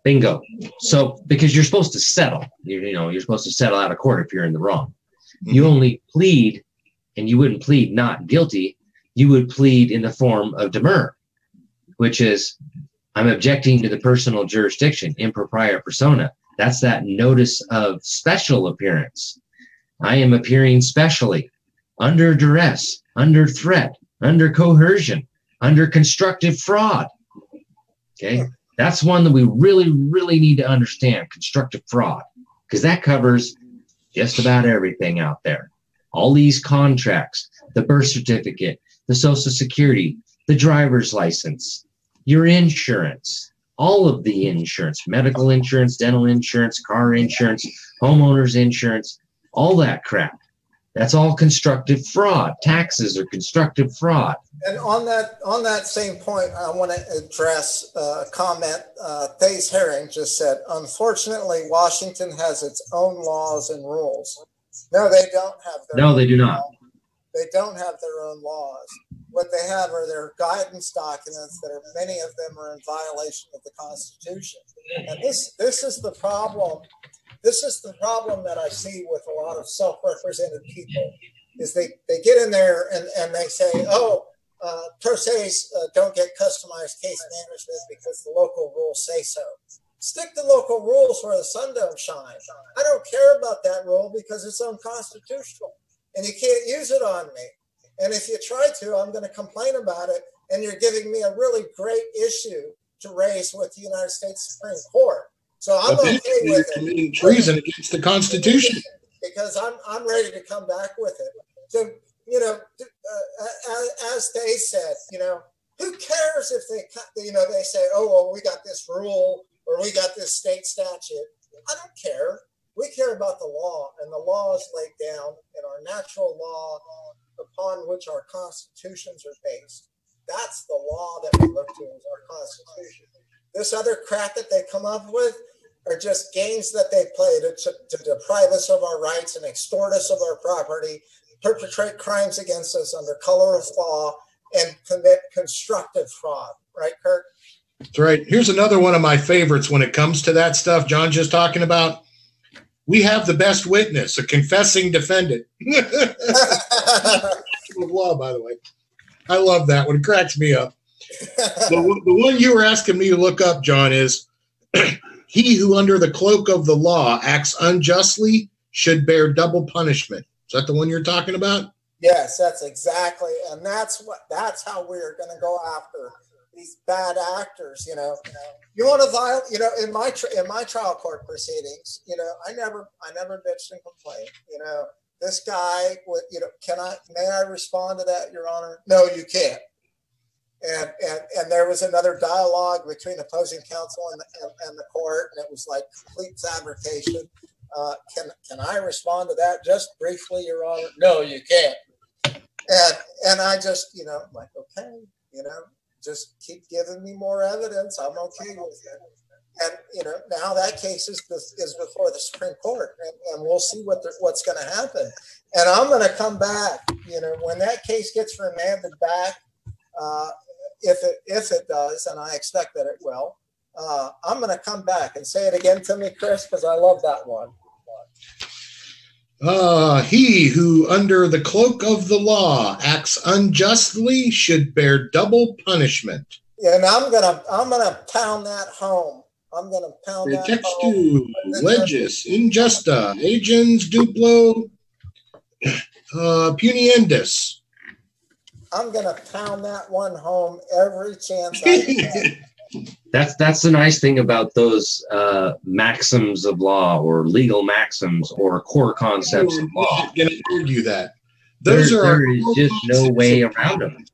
Bingo. So because you're supposed to settle, you're supposed to settle out of court if you're in the wrong. You only plead, and you wouldn't plead not guilty. you would plead in the form of demur, which is, I'm objecting to the personal jurisdiction, impropriety persona. That's that notice of special appearance. I am appearing specially, under duress, under threat, under coercion, under constructive fraud. Okay, that's one that we really, really need to understand, constructive fraud, because that covers just about everything out there. All these contracts, the birth certificate, the Social Security, the driver's license, your insurance, all of the insurance, medical insurance, dental insurance, car insurance, homeowner's insurance, all that crap. That's all constructive fraud. Taxes are constructive fraud. And on that same point, I want to address a comment. Thays Herring just said, unfortunately, Washington has its own laws and rules. No, they don't have their No, they do not. They don't have their own laws. What they have are their guidance documents that are, many of them are in violation of the Constitution. And this is the problem. This is the problem that I see with a lot of self-represented people, is they get in there and they say, pro se's don't get customized case management because the local rules say so. Stick to local rules where the sun don't shine. I don't care about that rule because it's unconstitutional and you can't use it on me. And if you try to, I'm going to complain about it, and you're giving me a really great issue to raise with the United States Supreme Court. So I'm okay with it. Committing treason against the Constitution. Because I'm ready to come back with it. So, as they said, who cares if they say, oh, well, we got this rule or we got this state statute. I don't care. We care about the law, and the law is laid down in our natural law upon which our constitutions are based. That's the law that we look to as our Constitution. This other crap that they come up with are just games that they play to deprive us of our rights and extort us of our property, perpetrate crimes against us under color of law, and commit constructive fraud. Right, Kirk? That's right. Here's another one of my favorites when it comes to that stuff John just talking about. We have the best witness, a confessing defendant. Law, by the way. I love that one. It cracks me up. The one you were asking me to look up, John, is he who under the cloak of the law acts unjustly should bear double punishment. Is that the one you're talking about? Yes, that's exactly. And that's how we're going to go after these bad actors. You want to violate, in my trial court proceedings, I never bitched and complained. This guy would, may I respond to that, Your Honor? No, you can't. And there was another dialogue between opposing counsel and the court, and it was like complete fabrication. Can I respond to that just briefly, Your Honor? No, you can't. And I just, I'm like, okay, just keep giving me more evidence. I'm okay with it. And, now that case is before the Supreme Court, and we'll see what's going to happen. And I'm going to come back, when that case gets remanded back, if it does, and I expect that it will, I'm going to come back and say it again to me, Chris, because I love that one. He who under the cloak of the law acts unjustly should bear double punishment. Yeah, and I'm gonna pound that home. I'm gonna pound that home. Textu, legis, injusta, agens duplo, puniendis. I'm gonna pound that one home every chance I get. That's the nice thing about those maxims of law, or legal maxims, or core concepts of law. I'm going to argue that. There is just no way around them.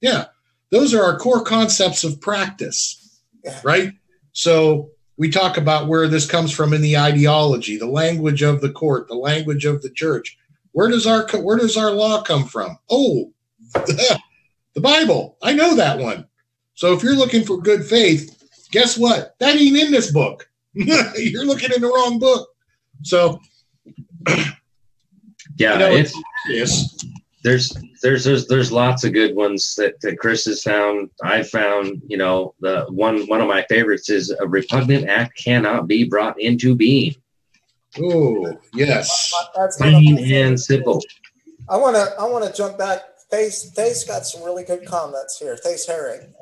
Yeah, those are our core concepts of practice, right? So we talk about where this comes from in the ideology, the language of the court, the language of the church. Where does our law come from? Oh, the Bible. I know that one. So if you're looking for good faith, guess what? That ain't in this book. You're looking in the wrong book. So, yeah, there's lots of good ones that Chris has found. I've found. The one of my favorites is a repugnant act cannot be brought into being. Oh, yes. Plain and simple. I want to jump back Thay's got some really good comments here. Thay's Herring.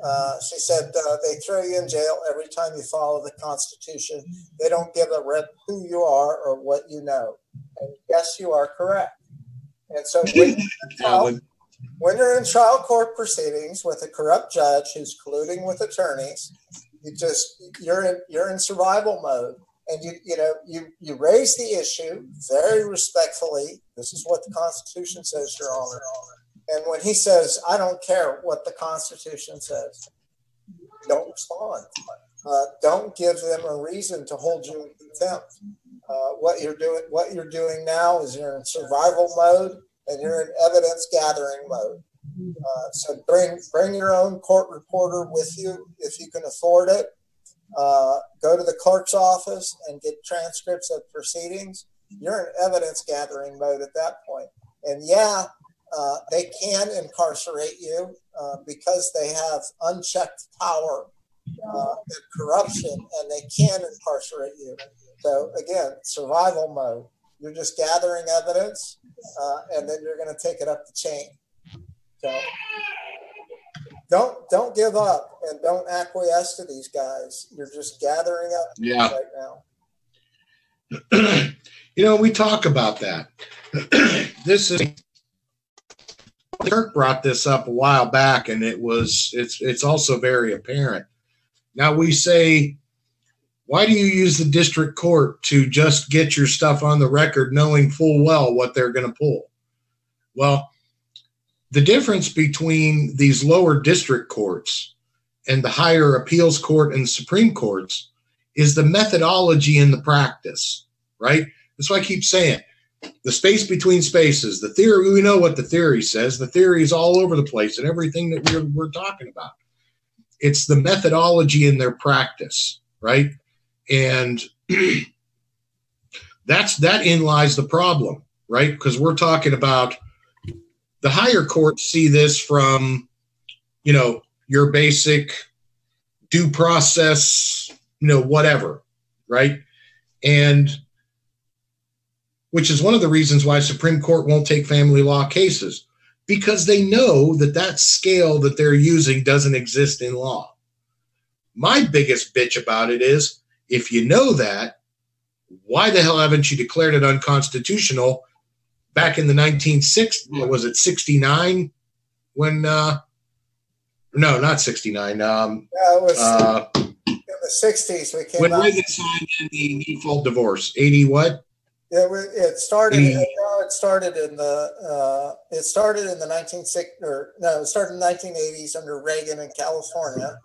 She said they throw you in jail every time you follow the Constitution. They don't give a rip who you are or what you know. And yes, you are correct. And so when you're in trial court proceedings with a corrupt judge who's colluding with attorneys, you're in survival mode. And you raise the issue very respectfully. This is what the Constitution says, Your Honor. And when he says, I don't care what the Constitution says, don't respond. Don't give them a reason to hold you in contempt. What you're doing now is you're in survival mode and you're in evidence gathering mode. So bring your own court reporter with you if you can afford it. Go to the clerk's office and get transcripts of proceedings. You're in evidence gathering mode at that point. And they can incarcerate you because they have unchecked power and corruption, and they can incarcerate you. So again, survival mode. You're just gathering evidence, and then you're going to take it up the chain. So don't give up and don't acquiesce to these guys. You're just gathering up right now. We talk about that. Kirk brought this up a while back, and it's also very apparent. Now we say, why do you use the district court to just get your stuff on the record knowing full well what they're going to pull? Well, the difference between these lower district courts and the higher appeals court and the Supreme Courts is the methodology and the practice, right? That's why I keep saying the space between spaces, the theory. We know what the theory says. The theory is all over the place and everything that we're talking about. It's the methodology in their practice, right? And that in lies the problem, right? Because we're talking about the higher courts see this from, your basic due process, whatever, right? And which is one of the reasons why Supreme Court won't take family law cases, because they know that scale that they're using doesn't exist in law. My biggest bitch about it is, if you know that, why the hell haven't you declared it unconstitutional back in the 1960s? What was it, 69? When, no, not 69. It was in the 60s. We came when out. Reagan signed the default divorce, 80 what? It started. It started in the 1980s under Reagan in California,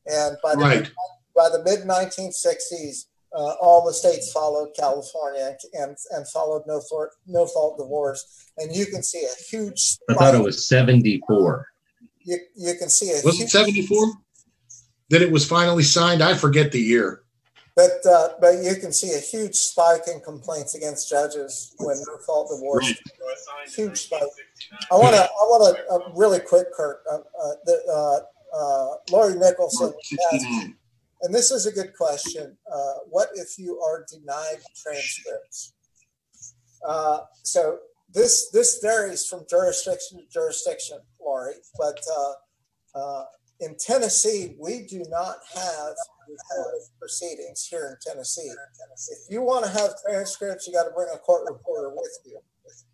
and by the mid 1960s, all the states followed California and followed no fault divorce. And you can see a huge spike. I thought it was 74. You can see a. Was it 74 that it was finally signed? I forget the year. But you can see a huge spike in complaints against judges when no fault divorce. Right. Huge spike. I want to really quick, Kirk. Lori Nicholson asked, and this is a good question. What if you are denied transcripts? So this varies from jurisdiction to jurisdiction, Lori. But in Tennessee, we do not have recorded proceedings here in Tennessee. If you want to have transcripts, you got to bring a court reporter with you.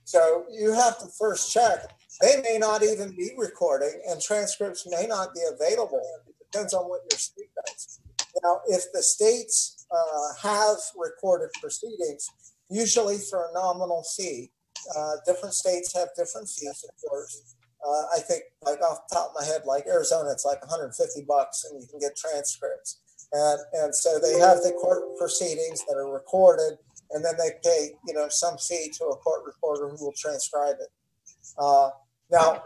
So you have to first check. They may not even be recording, and transcripts may not be available. It depends on what your state does. Now, if the states have recorded proceedings, usually for a nominal fee, different states have different fees, of course. I think, like off the top of my head, like Arizona, it's like $150 and you can get transcripts. And so they have the court proceedings that are recorded, and then they pay, some fee to a court reporter who will transcribe it. Now,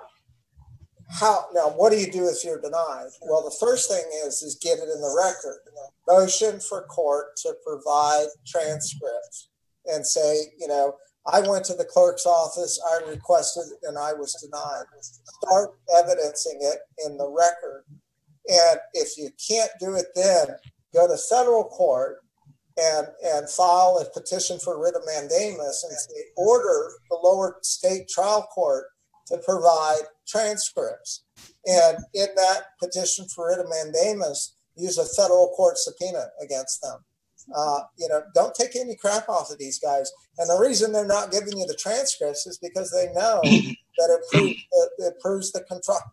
what do you do if you're denied? Well, the first thing is get it in the record. Motion for court to provide transcripts and say, I went to the clerk's office, I requested, and I was denied. Start evidencing it in the record. And if you can't do it then, go to federal court and file a petition for writ of mandamus and say, order the lower state trial court to provide transcripts. And in that petition for writ of mandamus, use a federal court subpoena against them. Don't take any crap off of these guys. And the reason they're not giving you the transcripts is because they know that it proves the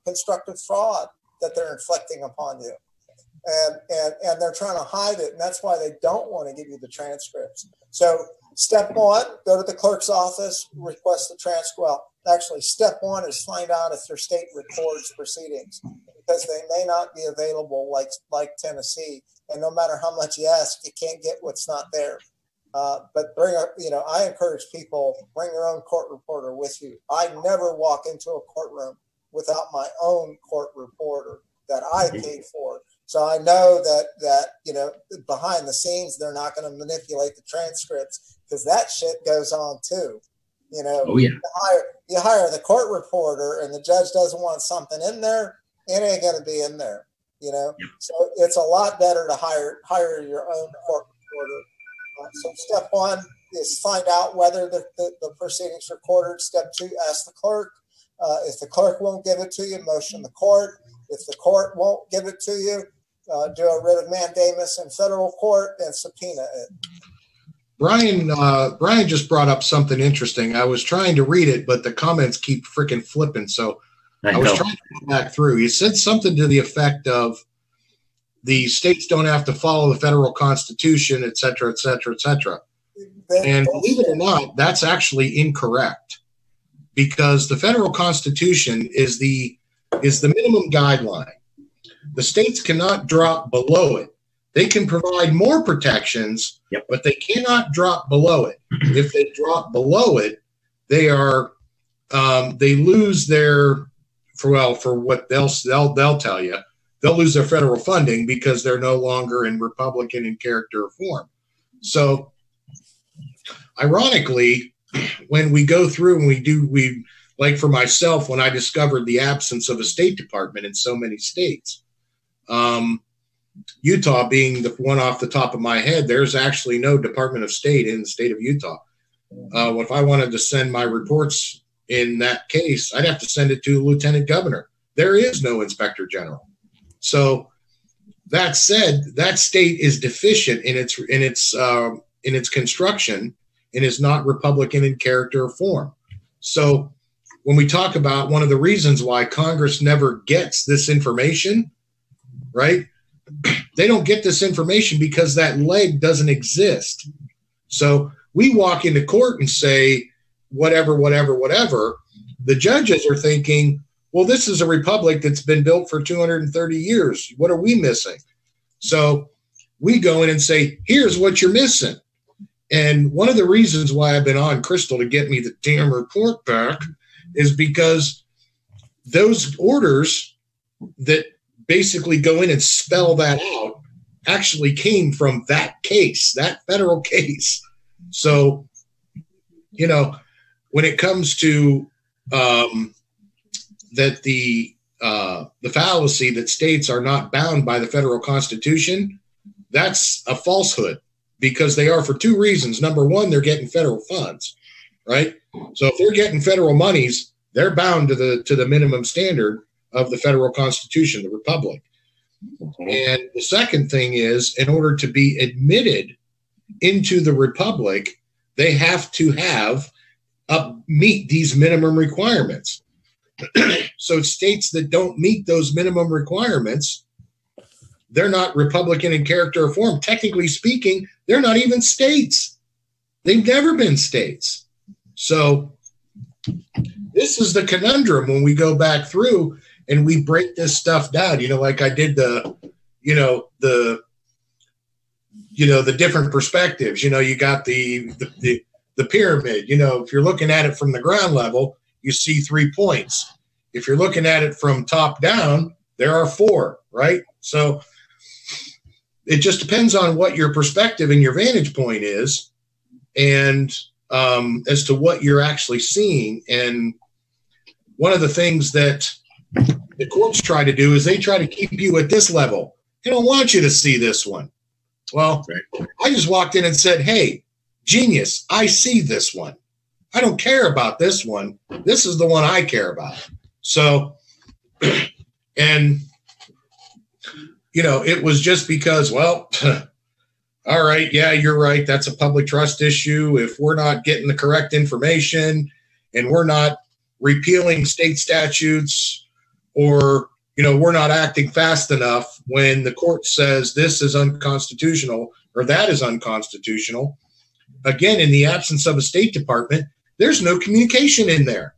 constructive fraud that they're inflicting upon you. And they're trying to hide it. And that's why they don't want to give you the transcripts. So step one, go to the clerk's office, request the transcript. Well, actually, step one is find out if your state records proceedings, because they may not be available like Tennessee. And no matter how much you ask, you can't get what's not there. But I encourage people, bring your own court reporter with you. I never walk into a courtroom without my own court reporter that I paid for. So I know that behind the scenes, they're not going to manipulate the transcripts, because that shit goes on too. Oh, yeah. You hire the court reporter and the judge doesn't want something in there, it ain't going to be in there. Yep. So it's a lot better to hire your own court reporter. So step one is find out whether the proceedings recorded. Step two, ask the clerk. If the clerk won't give it to you, motion the court. If the court won't give it to you, do a writ of mandamus in federal court and subpoena it. Brian just brought up something interesting. I was trying to read it, but the comments keep freaking flipping. So I was trying to go back through. He said something to the effect of the states don't have to follow the federal constitution, et cetera, et cetera, et cetera. And believe it or not, that's actually incorrect, because the federal constitution is the minimum guideline. The states cannot drop below it. They can provide more protections, but they cannot drop below it. If they drop below it, they lose their, for what else they'll tell you, they'll lose their federal funding because they're no longer in Republican in character or form. So ironically, when we go through and we like for myself, when I discovered the absence of a State Department in so many states, Utah being the one off the top of my head, there's actually no Department of State in the state of Utah. If I wanted to send my reports in that case, I'd have to send it to the Lieutenant Governor. There is no Inspector General. So that said, that state is deficient in its construction and is not Republican in character or form. So when we talk about one of the reasons why Congress never gets this information, right? They don't get this information because that leg doesn't exist. So we walk into court and say, whatever. The judges are thinking, well, this is a republic that's been built for 230 years. What are we missing? So we go in and say, here's what you're missing. And one of the reasons why I've been on Crystal to get me the damn report back is because those orders that basically go in and spell that out actually came from that case, that federal case. So, when it comes to that the fallacy that states are not bound by the federal constitution, that's a falsehood, because they are for two reasons. Number one, they're getting federal funds, right? So if they're getting federal monies, they're bound to the minimum standard of the federal constitution, the republic. And the second thing is, in order to be admitted into the republic, they have to meet these minimum requirements. So states that don't meet those minimum requirements, they're not Republican in character or form. Technically speaking, they're not even states. They've never been states. So this is the conundrum when we go back through and we break this stuff down, like I did the different perspectives. You got the pyramid. If you're looking at it from the ground level, you see 3 points. If you're looking at it from top down, there are 4, right? So it just depends on what your perspective and your vantage point is, and as to what you're actually seeing. And one of the things that the courts try to do is they try to keep you at this level. They don't want you to see this one. Well, I just walked in and said, hey, genius, I see this one. I don't care about this one. This is the one I care about. So, and, you know, it was just because, well, all right, yeah, you're right. That's a public trust issue. If we're not getting the correct information and we're not repealing state statutes, or, you know, we're not acting fast enough when the court says this is unconstitutional or that is unconstitutional, again, in the absence of a State Department, there's no communication in there.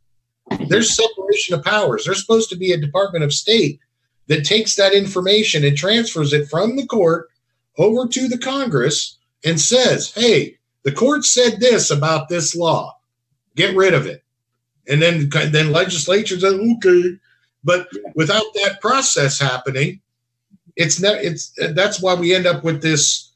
There's separation of powers. There's supposed to be a Department of State that takes that information and transfers it from the court over to the Congress and says, hey, the court said this about this law. Get rid of it. And then legislature says, okay. But without that process happening, that's why we end up with this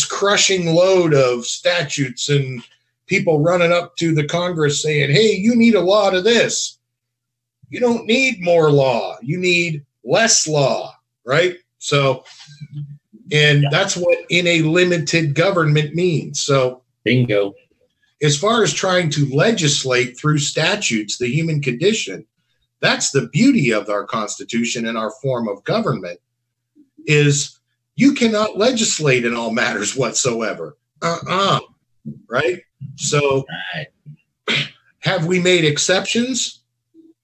crushing load of statutes and people running up to the Congress saying, hey, you need a law to this. You don't need more law. You need less law, right? So, and that's what in a limited government means. So, bingo. As far as trying to legislate through statutes the human condition, that's the beauty of our Constitution and our form of government, is you cannot legislate in all matters whatsoever. Right? So, have we made exceptions?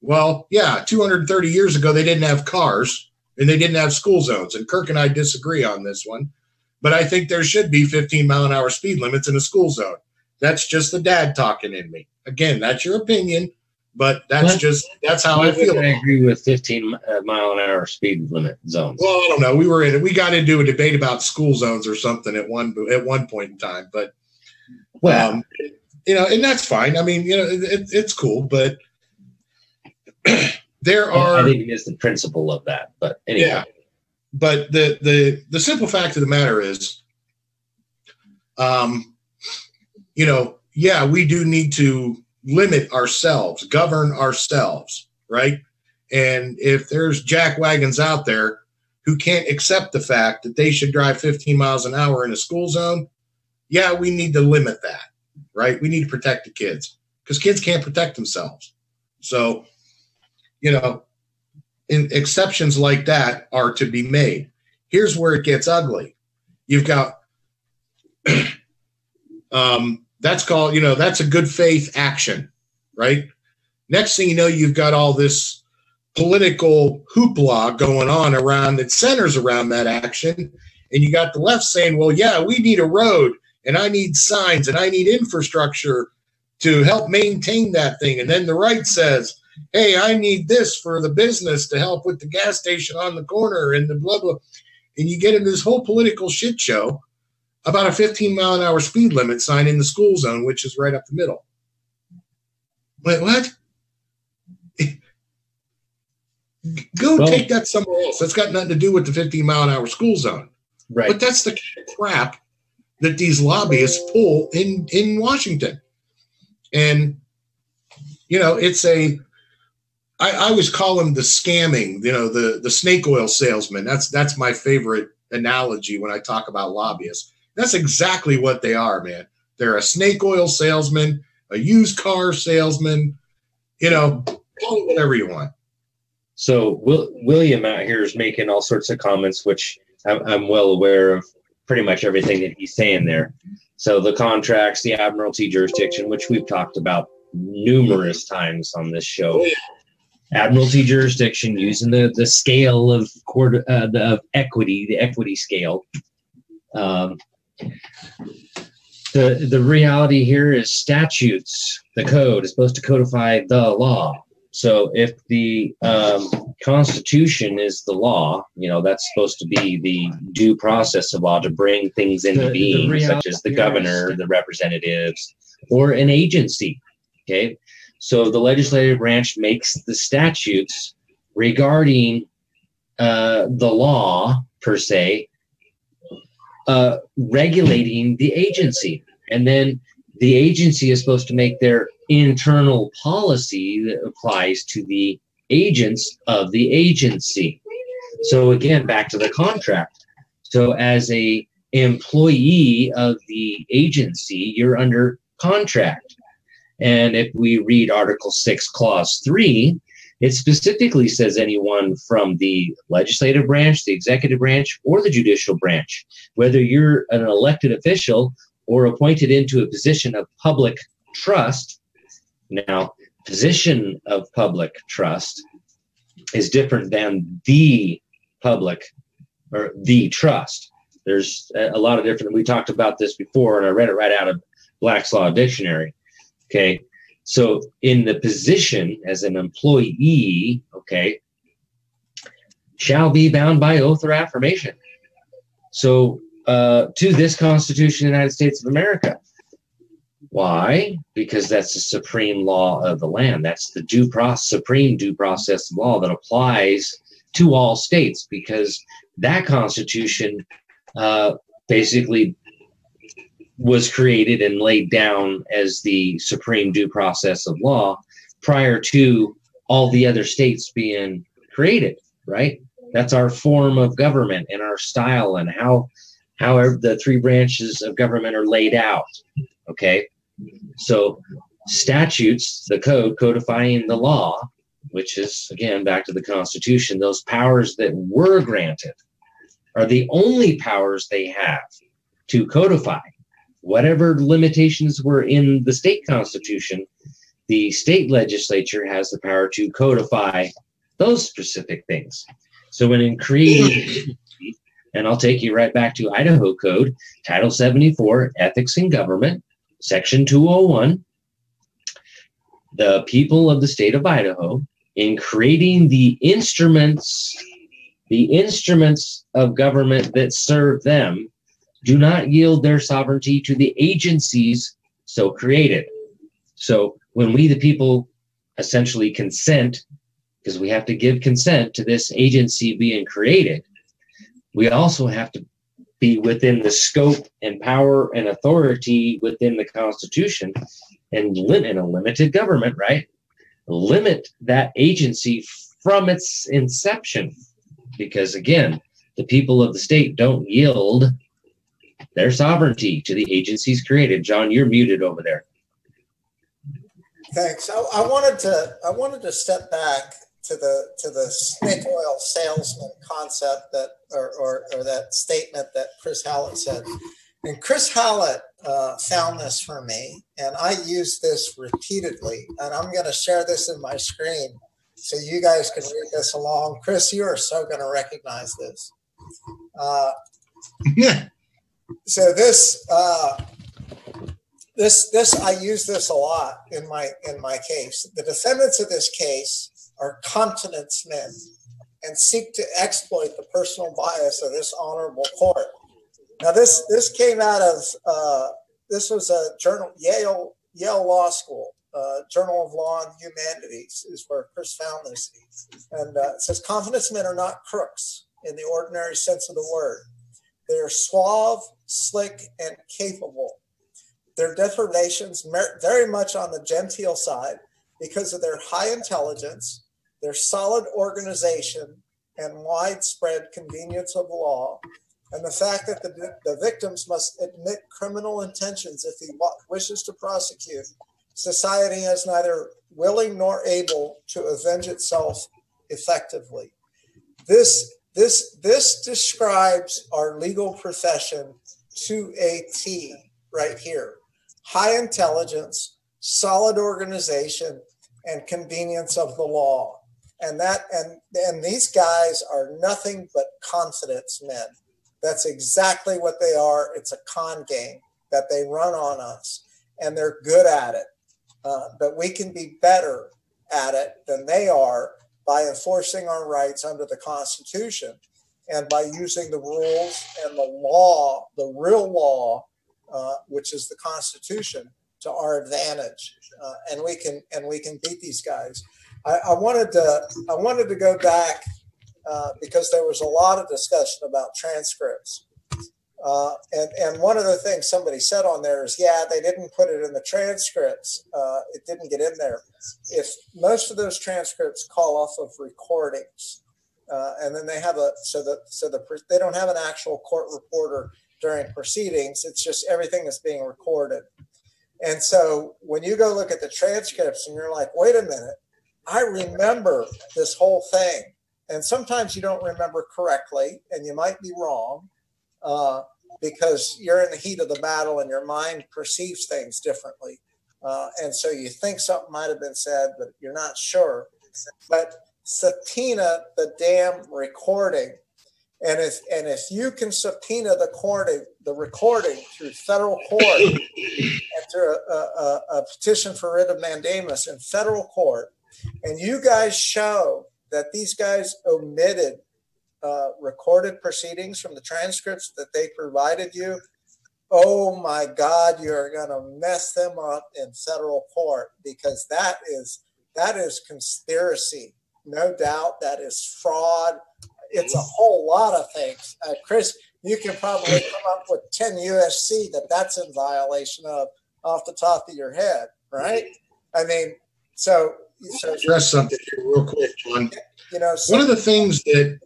Well, yeah, 230 years ago, they didn't have cars and they didn't have school zones. And Kirk and I disagree on this one. But I think there should be 15-mile-an-hour speed limits in a school zone. That's just the dad talking in me. Again, that's your opinion, but that's how I feel. I agree with 15-mile-an-hour speed limit zones. Well, I don't know. We got into a debate about school zones or something at one point in time, but you know, and that's fine. I mean, you know, it's cool, but there are. I think it is the principle of that, but anyway. Yeah. But the simple fact of the matter is, you know, yeah, we do need to limit ourselves, govern ourselves, right? And if there's jackwagons out there who can't accept the fact that they should drive 15 miles an hour in a school zone, yeah, we need to limit that, right? We need to protect the kids because kids can't protect themselves. So, you know, exceptions like that are to be made. Here's where it gets ugly. You've got that's called, you know, that's a good faith action, right? Next thing you know, you've got all this political hoopla going on around that centers around that action. And you got the left saying, well, yeah, we need a road and I need signs and I need infrastructure to help maintain that thing. And then the right says, hey, I need this for the business to help with the gas station on the corner and the blah, blah. And you get into this whole political shit show about a 15-mile-an-hour speed limit sign in the school zone, which is right up the middle. Wait, what? Go take that somewhere else. That's got nothing to do with the 15-mile-an-hour school zone. Right. But that's the kind of crap that these lobbyists pull in Washington. And, you know, it's I always call them the scamming, you know, the snake oil salesman. That's my favorite analogy when I talk about lobbyists. That's exactly what they are, man. They're a snake oil salesman, a used car salesman, you know, call it whatever you want. So William out here is making all sorts of comments, which I'm well aware of pretty much everything that he's saying there. So the contracts, the admiralty jurisdiction, which we've talked about numerous times on this show. Oh, yeah. Admiralty jurisdiction using the scale of equity, the equity scale. The reality here is statutes, the code is supposed to codify the law. So if the Constitution is the law, you know, that's supposed to be the due process of law to bring things into being, such as the governor, the representatives, or an agency. Okay. So the legislative branch makes the statutes regarding the law, per se, regulating the agency. And then the agency is supposed to make their internal policy that applies to the agents of the agency. So again, back to the contract. So as a employee of the agency, you're under contract. And if we read Article 6, Clause 3, it specifically says anyone from the legislative branch, the executive branch, or the judicial branch, whether you're an elected official or appointed into a position of public trust. Now, position of public trust is different than the public or the trust. There's a lot of different, we talked about this before, and I read it right out of Black's Law Dictionary. Okay. So in the position as an employee, okay, shall be bound by oath or affirmation. So to this Constitution of the United States of America. Why? Because that's the supreme law of the land. That's the supreme due process of law that applies to all states, because that Constitution basically was created and laid down as the supreme due process of law prior to all the other states being created, right? That's our form of government and our style and how the three branches of government are laid out, okay? So statutes, the code codifying the law, which is, again, back to the Constitution, those powers that were granted are the only powers they have to codify. Whatever limitations were in the state constitution, the state legislature has the power to codify those specific things. So when in creating, and I'll take you right back to Idaho Code, Title 74, Ethics in Government, Section 201, the people of the state of Idaho, in creating the instruments of government that serve them, do not yield their sovereignty to the agencies so created. So when we, the people, essentially consent, because we have to give consent to this agency being created, we also have to be within the scope and power and authority within the Constitution and limit a limited government, right? Limit that agency from its inception. Because again, the people of the state don't yield their sovereignty to the agencies created. John, you're muted over there. Thanks. I wanted to step back to the snake oil salesman concept that or that statement that Chris Hallett said. And Chris Hallett found this for me, and I use this repeatedly. And I'm going to share this in my screen so you guys can read this along. Chris, you are so going to recognize this. So this I use this a lot in my case. The defendants of this case are continence men and seek to exploit the personal bias of this honorable court. Now this came out of this was a journal, Yale Law School, Journal of Law and Humanities is where Chris found this, and it says confidence men are not crooks in the ordinary sense of the word. They are suave, slick, and capable. Their deprivations very much on the genteel side because of their high intelligence, their solid organization, and widespread convenience of law, and the fact that the victims must admit criminal intentions if he wishes to prosecute. Society is neither willing nor able to avenge itself effectively. This describes our legal profession to a T right here. High intelligence, solid organization, and convenience of the law. And these guys are nothing but confidence men. That's exactly what they are. It's a con game that they run on us, and they're good at it. But we can be better at it than they are by enforcing our rights under the Constitution and by using the rules and the law, the real law, which is the Constitution, to our advantage. And we can beat these guys. I wanted to go back because there was a lot of discussion about transcripts. And one of the things somebody said on there is, yeah, they didn't put it in the transcripts. It didn't get in there. If most of those transcripts call off of recordings, and then they have they don't have an actual court reporter during proceedings. It's just everything is being recorded. And so when you go look at the transcripts and you're like, wait a minute, I remember this whole thing. And sometimes you don't remember correctly and you might be wrong because you're in the heat of the battle and your mind perceives things differently. And so you think something might have been said, but you're not sure. But subpoena the damn recording. And if you can subpoena the recording through federal court and through a petition for writ of mandamus in federal court, and you guys show that these guys omitted recorded proceedings from the transcripts that they provided you, oh my God, you're going to mess them up in federal court, because that is conspiracy. No doubt that is fraud. It's a whole lot of things. Chris, you can probably come up with 10 USC that's in violation of off the top of your head, right? I mean, so address something here real quick, John. You know, one of the things that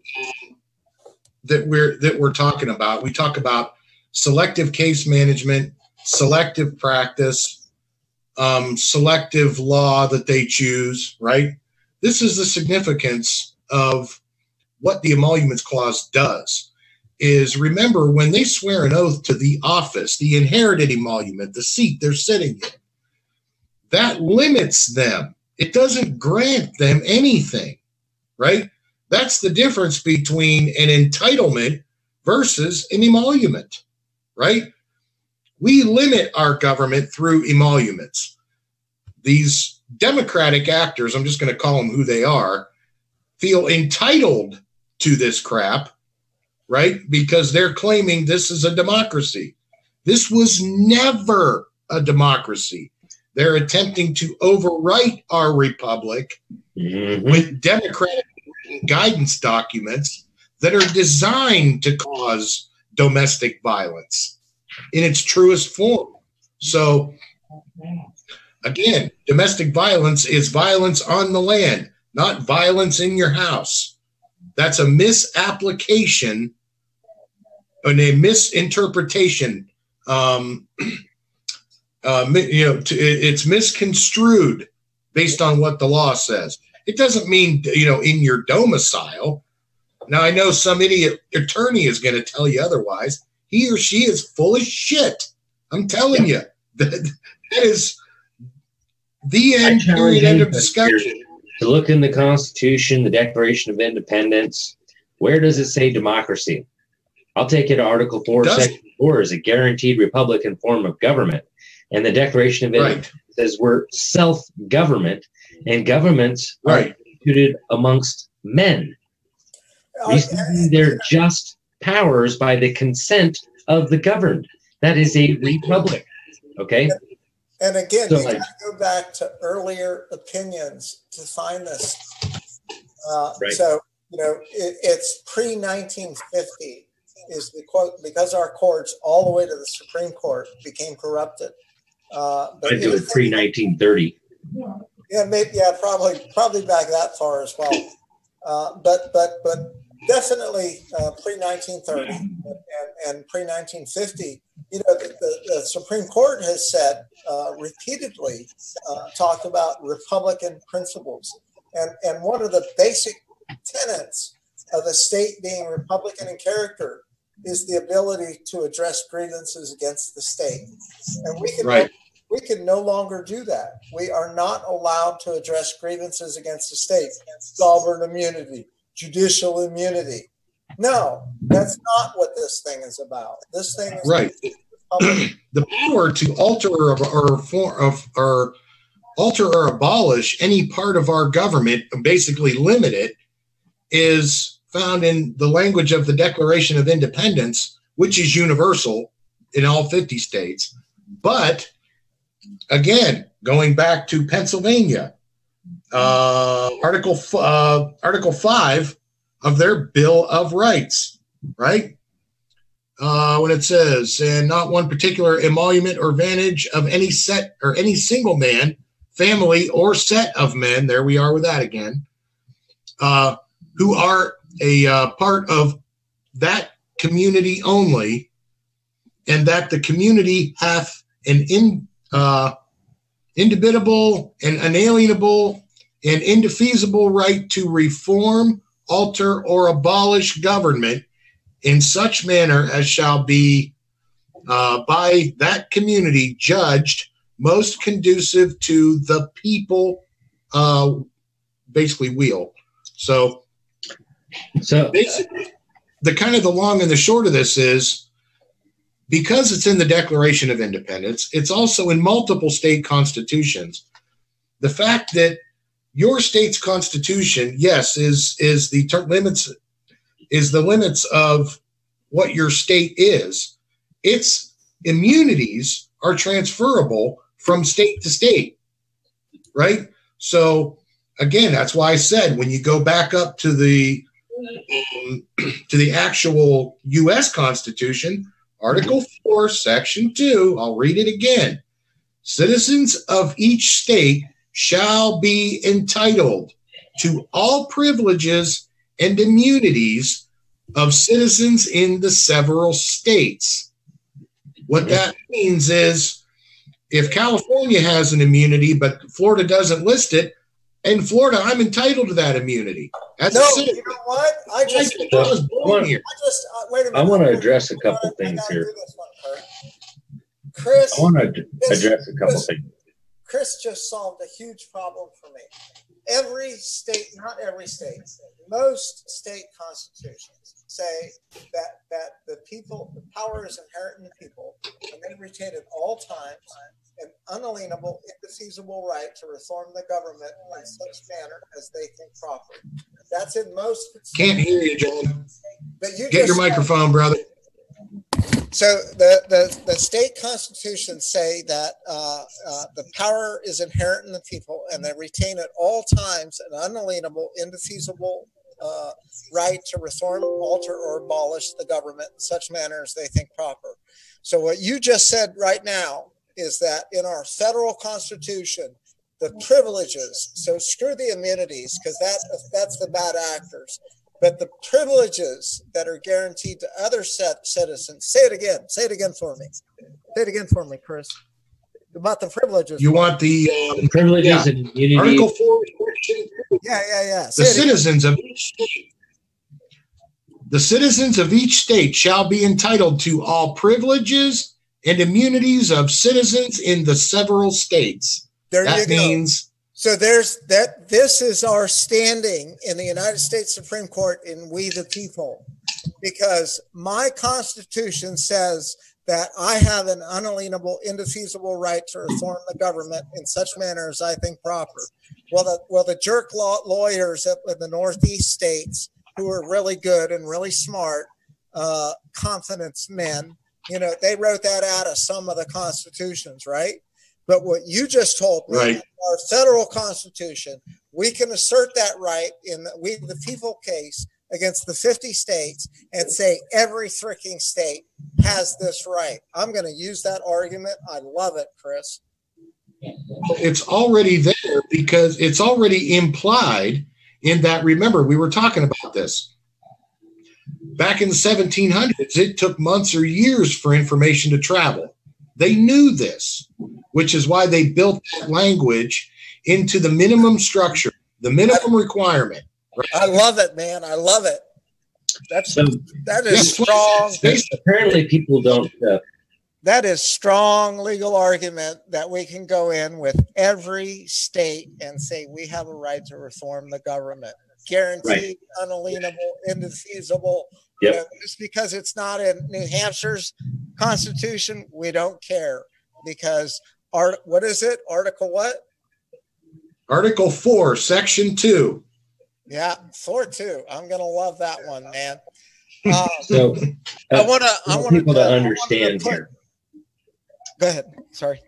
we're talking about, we talk about selective case management, selective practice, selective law that they choose, right? This is the significance of what the Emoluments Clause does. Is remember, when they swear an oath to the office, the inherited emolument, the seat they're sitting in, that limits them. It doesn't grant them anything, right? That's the difference between an entitlement versus an emolument, right? We limit our government through emoluments. These Democratic actors, I'm just going to call them who they are, feel entitled to this crap, right? Because they're claiming this is a democracy. This was never a democracy. They're attempting to overwrite our republic with democratic guidance documents that are designed to cause domestic violence in its truest form. So, again, domestic violence is violence on the land, not violence in your house. That's a misapplication and a misinterpretation. It's misconstrued based on what the law says. It doesn't mean, in your domicile. Now, I know some idiot attorney is going to tell you otherwise. He or she is full of shit. I'm telling you. That is the end, period, end of discussion. To look in the Constitution, the Declaration of Independence, where does it say democracy? I'll take it to Article 4, Section 4 is a guaranteed Republican form of government. And the Declaration of Independence says we're self-government, and governments are instituted amongst men. Receiving their just powers by the consent of the governed. That is a republic. Okay? And again, you got to go back to earlier opinions to find this. So, it's pre-1950 is the quote, because our courts all the way to the Supreme Court became corrupted. But I do it pre-1930. Yeah, maybe, probably back that far as well. But definitely pre-1930 and pre-1950. The Supreme Court has said repeatedly, talked about Republican principles. And one of the basic tenets of a state being Republican in character is the ability to address grievances against the state. And we can no longer do that. We are not allowed to address grievances against the state. Sovereign immunity, judicial immunity. No, that's not what this thing is about. This thing is the power to alter or abolish any part of our government, basically limit it, is found in the language of the Declaration of Independence, which is universal in all 50 states. But again, going back to Pennsylvania, Article 5 of their Bill of Rights, right? When it says, and not one particular emolument or vantage of any set or any single man, family, or set of men, there we are with that again, who are a part of that community only, and that the community hath an indubitable and unalienable and indefeasible right to reform, alter, or abolish government in such manner as shall be by that community judged most conducive to the people, basically weal. So basically, the long and the short of this is, because it's in the Declaration of Independence, it's also in multiple state constitutions. The fact that your state's constitution, yes, is the limits of what your state is. Its immunities are transferable from state to state, right? So again, that's why I said when you go back up to the actual U.S. Constitution, Article 4, Section 2, I'll read it again. Citizens of each state shall be entitled to all privileges and immunities of citizens in the several states. What that means is if California has an immunity, but Florida doesn't list it, in Florida, I'm entitled to that immunity. That's no, you know what? I want to address a couple things here. Chris, I want to address a couple things. Chris just solved a huge problem for me. Every state, not every state, most state constitutions say that the power is inherent in the people, and they retain at all times an unalienable, indefeasible right to reform the government in such manner as they think proper. That's in most. Can't hear you, John. But you get your microphone, brother. So the state constitutions say that the power is inherent in the people, and they retain at all times an unalienable, indefeasible right to reform, alter, or abolish the government in such manner as they think proper. So what you just said right now is that in our federal constitution, the privileges, so screw the immunities, because that's the bad actors, but the privileges that are guaranteed to other citizens. Say it again for me. Say it again for me, Chris. About the privileges. You want the privileges and immunity. Article 4. Yeah. The citizens of each state shall be entitled to all privileges and immunities of citizens in the several states. That means. So this is our standing in the United States Supreme Court in We the People, because my Constitution says that I have an unalienable, indefeasible right to reform the government in such manner as I think proper. Well, the jerk lawyers in the Northeast states, who are really good and really smart, confidence men, they wrote that out of some of the constitutions, right? But what you just told me, right, our federal constitution, we can assert that right in the We the People case against the 50 states and say every freaking state has this right. I'm going to use that argument. I love it, Chris. It's already there because it's already implied in that. Remember, we were talking about this. Back in the 1700s, it took months or years for information to travel. They knew this, which is why they built that language into the minimum structure, the minimum requirement. Right? I love it, man. I love it. That is strong. Apparently, people don't. That is strong legal argument that we can go in with every state and say we have a right to reform the government. Guaranteed, right, unalienable, indefeasible. Yep. Just because it's not in New Hampshire's constitution, we don't care, because what is it? Article what? Article 4, Section 2. Yeah, 4-2. I'm gonna love that one, man. So I want people to understand here. Go ahead. Sorry.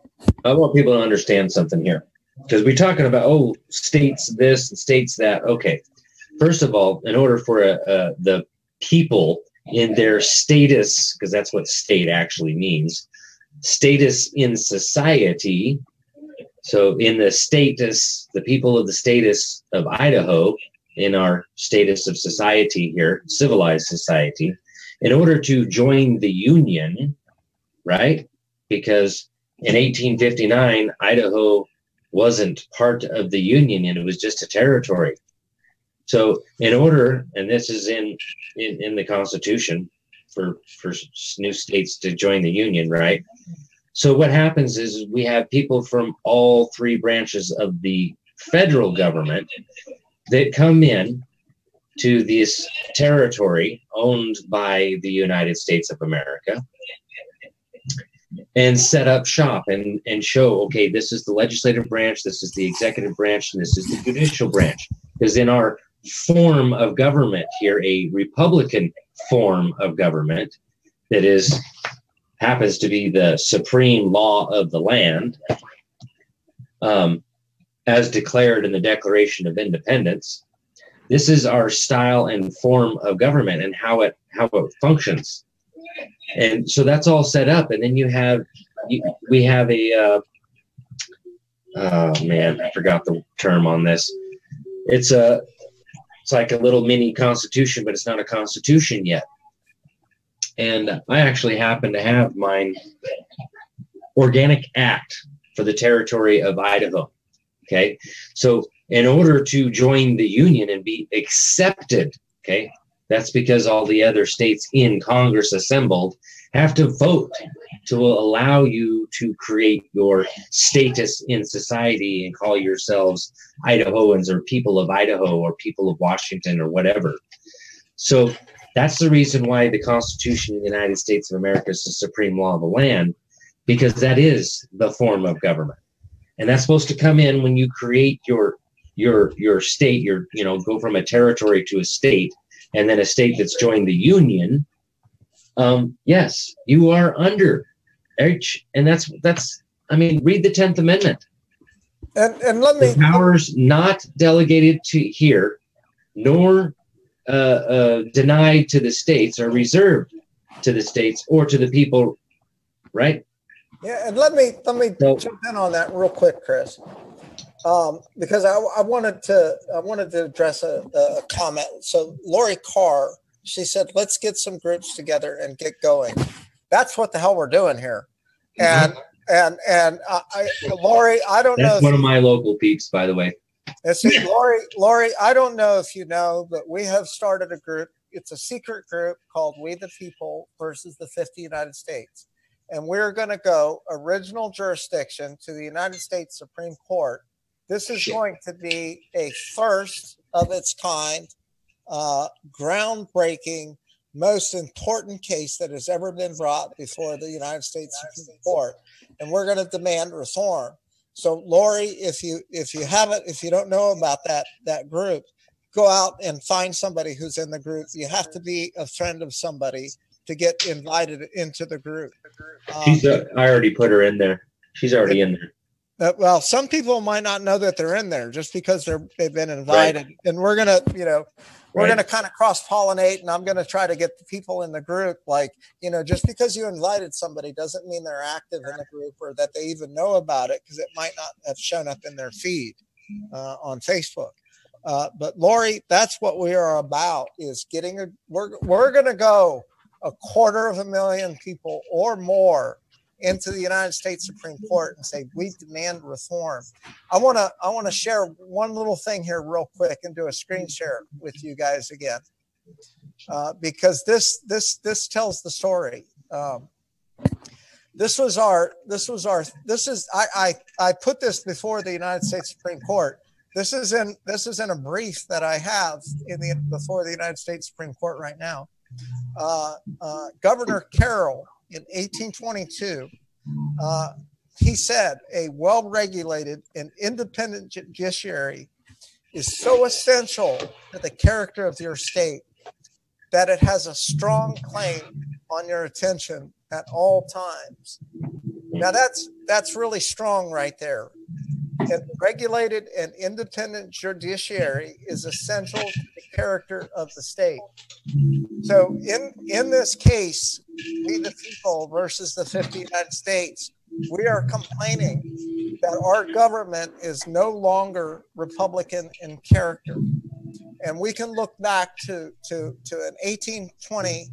I want people to understand something here, because we're talking about states this and states that. Okay, first of all, in order for the people in their status, because that's what state actually means, status in society. So in the status, the people of the status of Idaho, in our status of society here, civilized society, in order to join the union, right? Because in 1859, Idaho wasn't part of the Union, and it was just a territory. So in order, and this is in the Constitution for new states to join the Union, right? So what happens is we have people from all three branches of the federal government that come in to this territory owned by the United States of America and set up shop and show, okay, this is the legislative branch, this is the executive branch, and this is the judicial branch. Because in our form of government here, a Republican form of government that happens to be the supreme law of the land, as declared in the Declaration of Independence. This is our style and form of government and how it functions. And so that's all set up. And then we have a, oh man, I forgot the term on this. It's like a little mini constitution, but it's not a constitution yet. And I actually happen to have mine organic act for the territory of Idaho. Okay. So in order to join the Union and be accepted, okay, that's because all the other states in Congress assembled have to vote to allow you to create your status in society and call yourselves Idahoans or people of Idaho or people of Washington or whatever. So that's the reason why the Constitution of the United States of America is the supreme law of the land, because that is the form of government. And that's supposed to come in when you create your state, go from a territory to a state, and then a state that's joined the Union. Yes, you are under. And that's read the 10th Amendment. And let me, the powers not delegated to here, nor denied to the states, are reserved to the states or to the people, right? Yeah, and let me jump in on that real quick, Chris, because I wanted to address a comment. So Lori Carr, she said, let's get some groups together and get going. That's what the hell we're doing here. And Lori, I don't know. That's one of my local peeps, by the way. And see, Lori, I don't know if you know, but we have started a group. It's a secret group called We the People versus the 50 United States. And we're going to go original jurisdiction to the United States Supreme Court. This is going to be a first of its kind, groundbreaking, most important case that has ever been brought before the United States Supreme Court. And we're going to demand reform. So Lori, if you don't know about that group, go out and find somebody who's in the group. You have to be a friend of somebody to get invited into the group. I already put her in there. She's already in there. Well, some people might not know that they're in there just because they've been invited. Right. And we're gonna, we're gonna kind of cross-pollinate, and I'm gonna try to get the people in the group. Like, just because you invited somebody doesn't mean they're active in the group or that they even know about it, because it might not have shown up in their feed on Facebook. But Lori, that's what we are about: is getting we're gonna go 250,000 people or more into the United States Supreme Court and say, we demand reform. I want to share one little thing here real quick and do a screen share with you guys again, because this tells the story. I put this before the United States Supreme Court. This is in a brief that I have before the United States Supreme Court right now. Governor Carroll in 1822, he said, a well-regulated and independent judiciary is so essential to the character of your state that it has a strong claim on your attention at all times. Now that's really strong right there. A regulated and independent judiciary is essential to the character of the state. So in this case, We the People versus the 50 United States, we are complaining that our government is no longer Republican in character. And we can look back to an 1820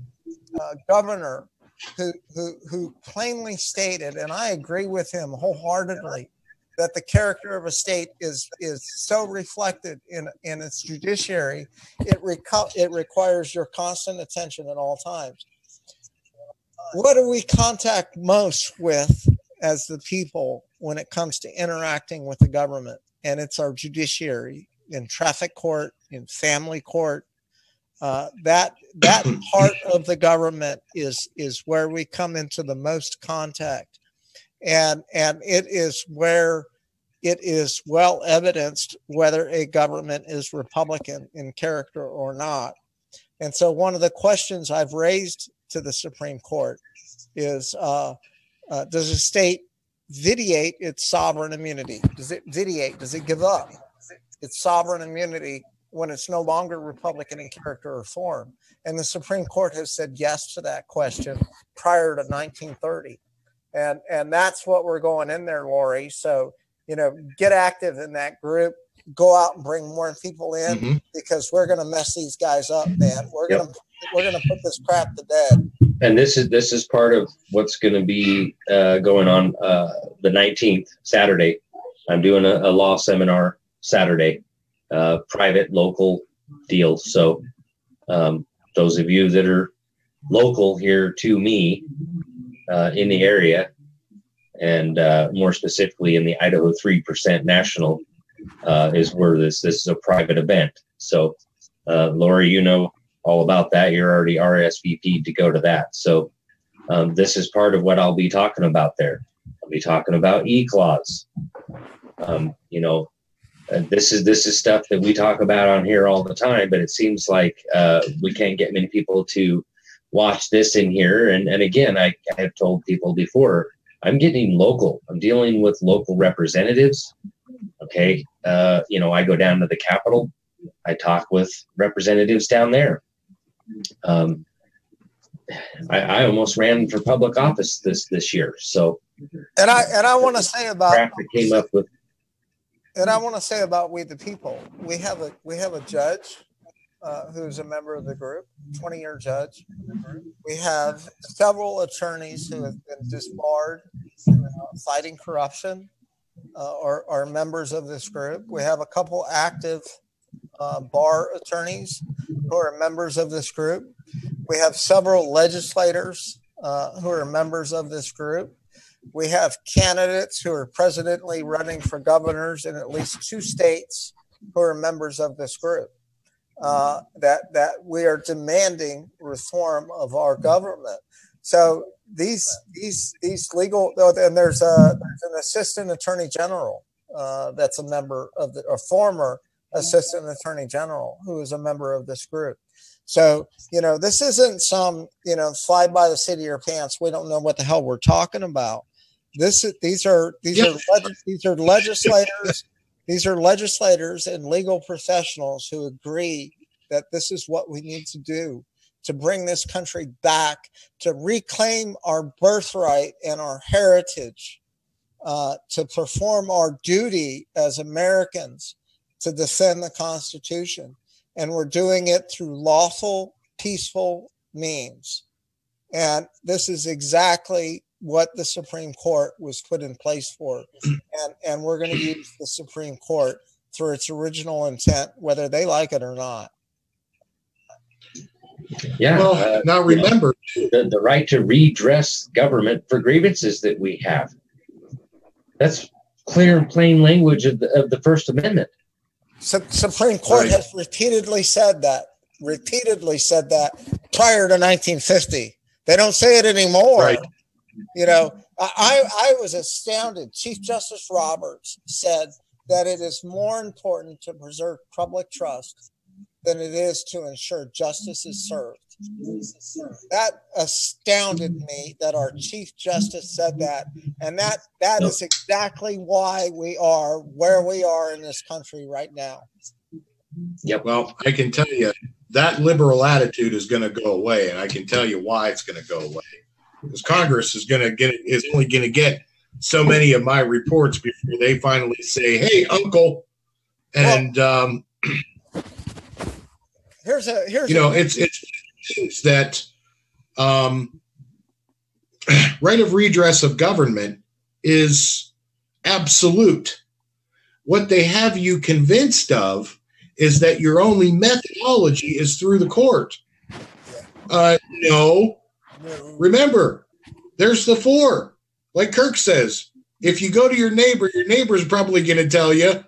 governor who plainly stated, and I agree with him wholeheartedly, that the character of a state is so reflected in its judiciary, it requires your constant attention at all times. What do we contact most with as the people when it comes to interacting with the government? And it's our judiciary, in traffic court, in family court. That part of the government is where we come into the most contact. And it is where it is well evidenced whether a government is Republican in character or not. And so one of the questions I've raised to the Supreme Court is, does a state vitiate its sovereign immunity? Does it vitiate? Does it give up its sovereign immunity when it's no longer Republican in character or form? And the Supreme Court has said yes to that question prior to 1930. And that's what we're going in there, Lori. So, get active in that group. Go out and bring more people in, because we're going to mess these guys up, man. We're going to put this crap to bed. And this is part of what's going to be going on the 19th, Saturday. I'm doing a law seminar Saturday, private, local deal. So those of you that are local here to me in the area, and more specifically in the Idaho 3% National, is where this is a private event. So, Lori, all about that. You're already RSVP'd to go to that. So this is part of what I'll be talking about there. I'll be talking about E-clause. This is stuff that we talk about on here all the time, but it seems like we can't get many people to watch this in here. And again, I have told people before, I'm getting local. I'm dealing with local representatives. Okay. I go down to the Capitol. I talk with representatives down there. I almost ran for public office this year. So, and I want to say about came up with. And I want to say about We the People, we have a judge who's a member of the group, 20-year judge. We have several attorneys who have been disbarred, fighting corruption, are members of this group. We have a couple active bar attorneys who are members of this group. We have several legislators who are members of this group. We have candidates who are presently running for governors in at least 2 states who are members of this group. That we are demanding reform of our government. So these legal, and there's an assistant attorney general that's a member of a former assistant attorney general who is a member of this group. So, this isn't some, fly by the seat of your pants. We don't know what the hell we're talking about. These are legislators. These are legislators and legal professionals who agree that this is what we need to do to bring this country back, to reclaim our birthright and our heritage, to perform our duty as Americans to defend the Constitution. And we're doing it through lawful, peaceful means. And this is exactly what the Supreme Court was put in place for. And we're going to use the Supreme Court for its original intent, whether they like it or not. Yeah. Well, now remember the right to redress government for grievances that we have. That's clear and plain language of the First Amendment. Supreme Court has repeatedly said that prior to 1950. They don't say it anymore. Right. I was astounded. Chief Justice Roberts said that it is more important to preserve public trust than it is to ensure justice is served. That astounded me that our Chief Justice said that. And that is exactly why we are where we are in this country right now. Yep. Well, I can tell you that liberal attitude is going to go away, and I can tell you why it's going to go away. Because Congress is only going to get so many of my reports before they finally say, "Hey, Uncle," and it's that right of redress of government is absolute. What they have you convinced of is that your only methodology is through the court. No. Remember, there's the 4. Like Kirk says, if you go to your neighbor's probably going to tell you,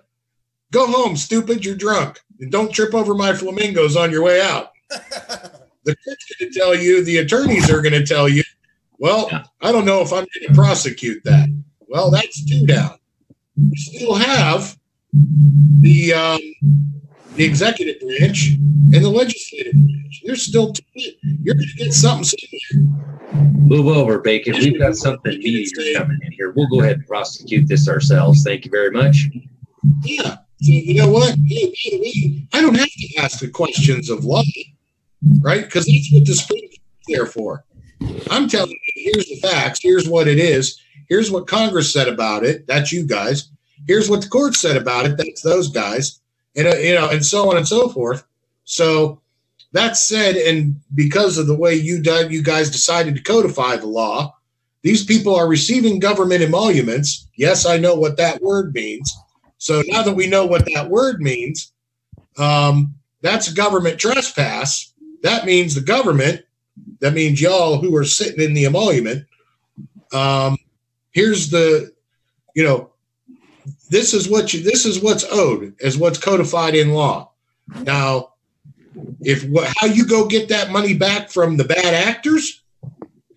go home, stupid, you're drunk. And don't trip over my flamingos on your way out. The court's going to tell you, the attorneys are going to tell you, well, I don't know if I'm going to prosecute that. Well, that's 2 down. You still have the executive branch and the legislative branch. There's still 2. You're going to get something somewhere. Move over, Bacon. We've got something meatier coming in here. We'll go ahead and prosecute this ourselves. Thank you very much. Yeah. So you know what? I don't have to ask the questions of law, right? Because that's what the Supreme Court is there for. I'm telling you, here's the facts. Here's what it is. Here's what Congress said about it. That's you guys. Here's what the court said about it. That's those guys. And and so on and so forth. So that said, and because of the way you guys decided to codify the law, these people are receiving government emoluments. Yes, I know what that word means. So now that we know what that word means, that's a government trespass. That means the government. That means y'all who are sitting in the emolument. Here's the, this is what's owed, as what's codified in law. Now, how you go get that money back from the bad actors,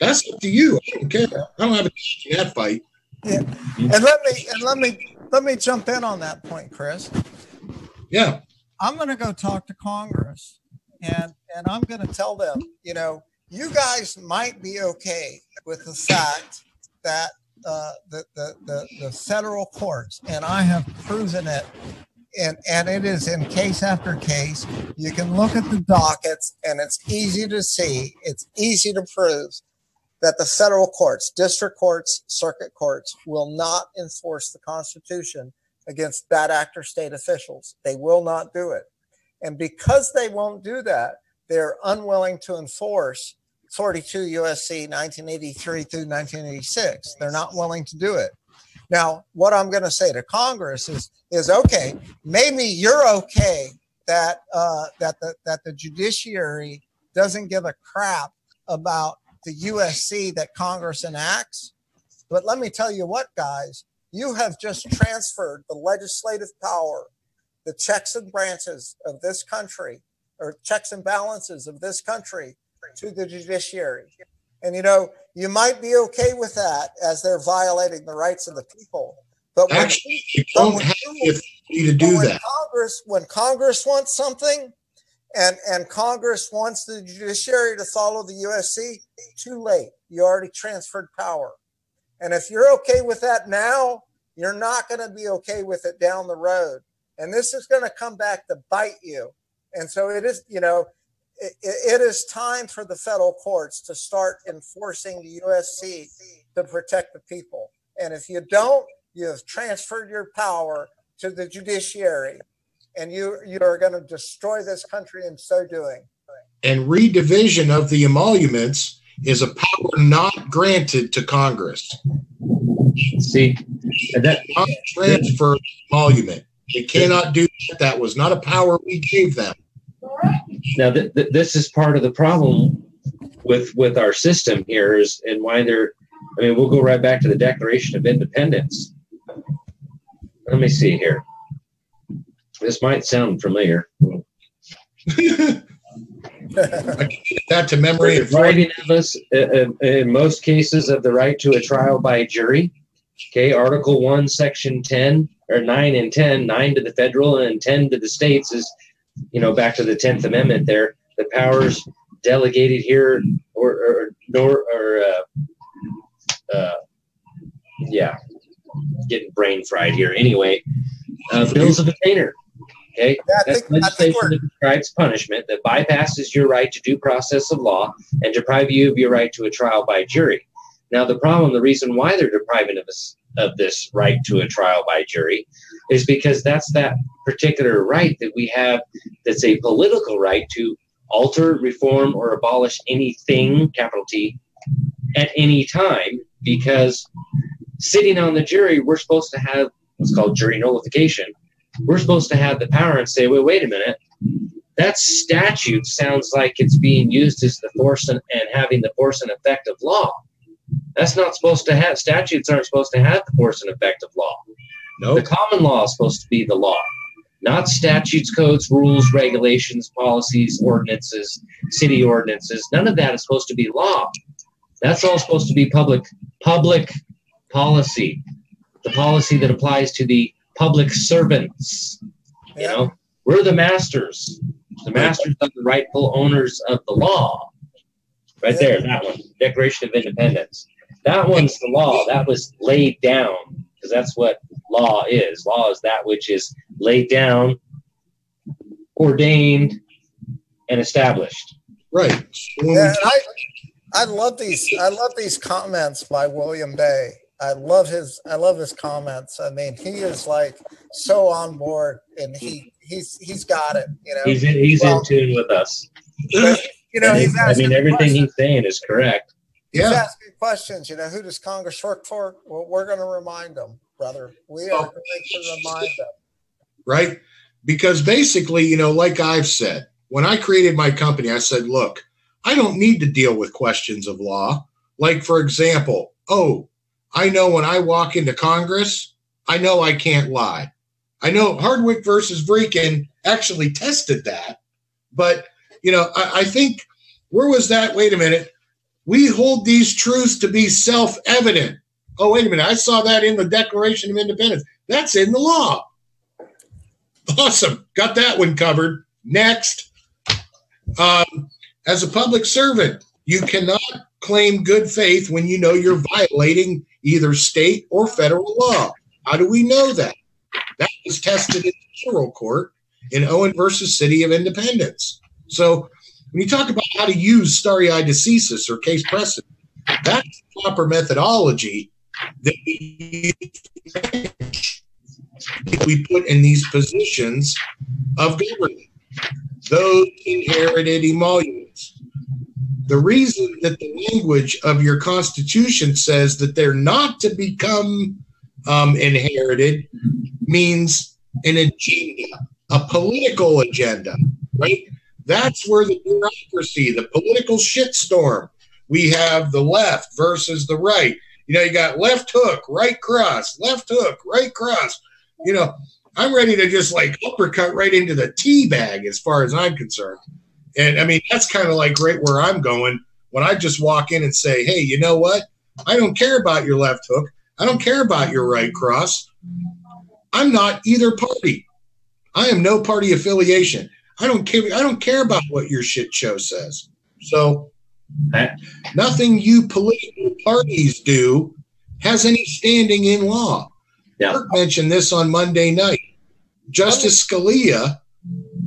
that's up to you. I don't care. I don't have a stake in that fight. Yeah, and let me jump in on that point, Chris. Yeah, I'm going to go talk to Congress, and I'm going to tell them, you guys might be okay with the fact that the federal courts, and I have proven it, and it is in case after case. You can look at the dockets, and it's easy to see, it's easy to prove that the federal courts, district courts, circuit courts will not enforce the Constitution against bad actor state officials. They will not do it. And because they won't do that, they're unwilling to enforce 42 USC 1983 through 1986. They're not willing to do it. Now, what I'm going to say to Congress is okay, maybe you're okay that the judiciary doesn't give a crap about the USC that Congress enacts. But let me tell you what, guys, you have just transferred the legislative power, the checks and branches of this country, or checks and balances of this country, to the judiciary. And, you might be okay with that as they're violating the rights of the people. But actually, you don't have to do that. When Congress wants something, and Congress wants the judiciary to follow the USC, too late. You already transferred power. And if you're okay with that now, you're not going to be okay with it down the road. And this is going to come back to bite you. And so it is, it is time for the federal courts to start enforcing the USC to protect the people. And if you don't, you have transferred your power to the judiciary. And you are going to destroy this country in so doing. And redivision of the emoluments is a power not granted to Congress. See, that not transfer emolument. They cannot do that. That was not a power we gave them. Now, this is part of the problem with our system here, and why we'll go right back to the Declaration of Independence. Let me see here. This might sound familiar. I can get that to memory. Depriving of us, in most cases, of the right to a trial by jury. Okay, Article 1, Section 10, or 9 and 10, 9 to the federal and 10 to the states is, back to the 10th Amendment there. The powers delegated here getting brain fried here. Anyway, bills of attainder. Okay, that's legislation that prescribes punishment that bypasses your right to due process of law and deprive you of your right to a trial by jury. Now, the reason why they're depriving us of this right to a trial by jury is because that's that particular right that we have that's a political right to alter, reform, or abolish anything, capital T, at any time, because sitting on the jury, we're supposed to have what's called jury nullification. We're supposed to have the power and say, wait a minute, that statute sounds like it's being used as the force and having the force and effect of law. That's not supposed to have, statutes aren't supposed to have the force and effect of law. Nope. The common law is supposed to be the law, not statutes, codes, rules, regulations, policies, ordinances, city ordinances. None of that is supposed to be law. That's all supposed to be public policy, the policy that applies to the public servants. You know, we're the masters are the rightful owners of the law. Right there, that one, Declaration of Independence. That one's the law. That was laid down, because that's what law is. Law is that which is laid down, ordained, and established. Right. Yeah, I love these comments by William Bay. I love his comments. I mean, he is like so on board, and he's got it. You know, he's in tune with us. But, you know, he's asking everything questions. He's saying is correct. He's asking questions. You know, who does Congress work for? Well, we're going to remind them, brother. We are going to remind them. Right? Because basically, you know, like I've said, when I created my company, I said, look, I don't need to deal with questions of law. Like, for example, I know when I walk into Congress, I know I can't lie. I know Hardwick versus Vreekin actually tested that. But, you know, I think, where was that? Wait a minute. We hold these truths to be self-evident. Oh, wait a minute. I saw that in the Declaration of Independence. That's in the law. Awesome. Got that one covered. Next. As a public servant, you cannot claim good faith when you know you're violating either state or federal law. How do we know that? That was tested in the federal court in Owen versus City of Independence. So when you talk about how to use stare decisis or case precedent, that's the proper methodology that we put in these positions of government. Those inherited emoluments. The reason that the language of your Constitution says that they're not to become inherited means an agenda, a political agenda, right? That's where the bureaucracy, the political shitstorm. We have the left versus the right. You know, you got left hook, right cross, left hook, right cross. You know, I'm ready to just like uppercut right into the tea bag as far as I'm concerned. And I mean, that's kind of like right where I'm going when I just walk in and say, hey, you know what? I don't care about your left hook. I don't care about your right cross. I'm not either party. I am no party affiliation. I don't care about what your shit show says. So nothing you political parties do has any standing in law. Yeah. Kirk mentioned this on Monday night. Justice Scalia,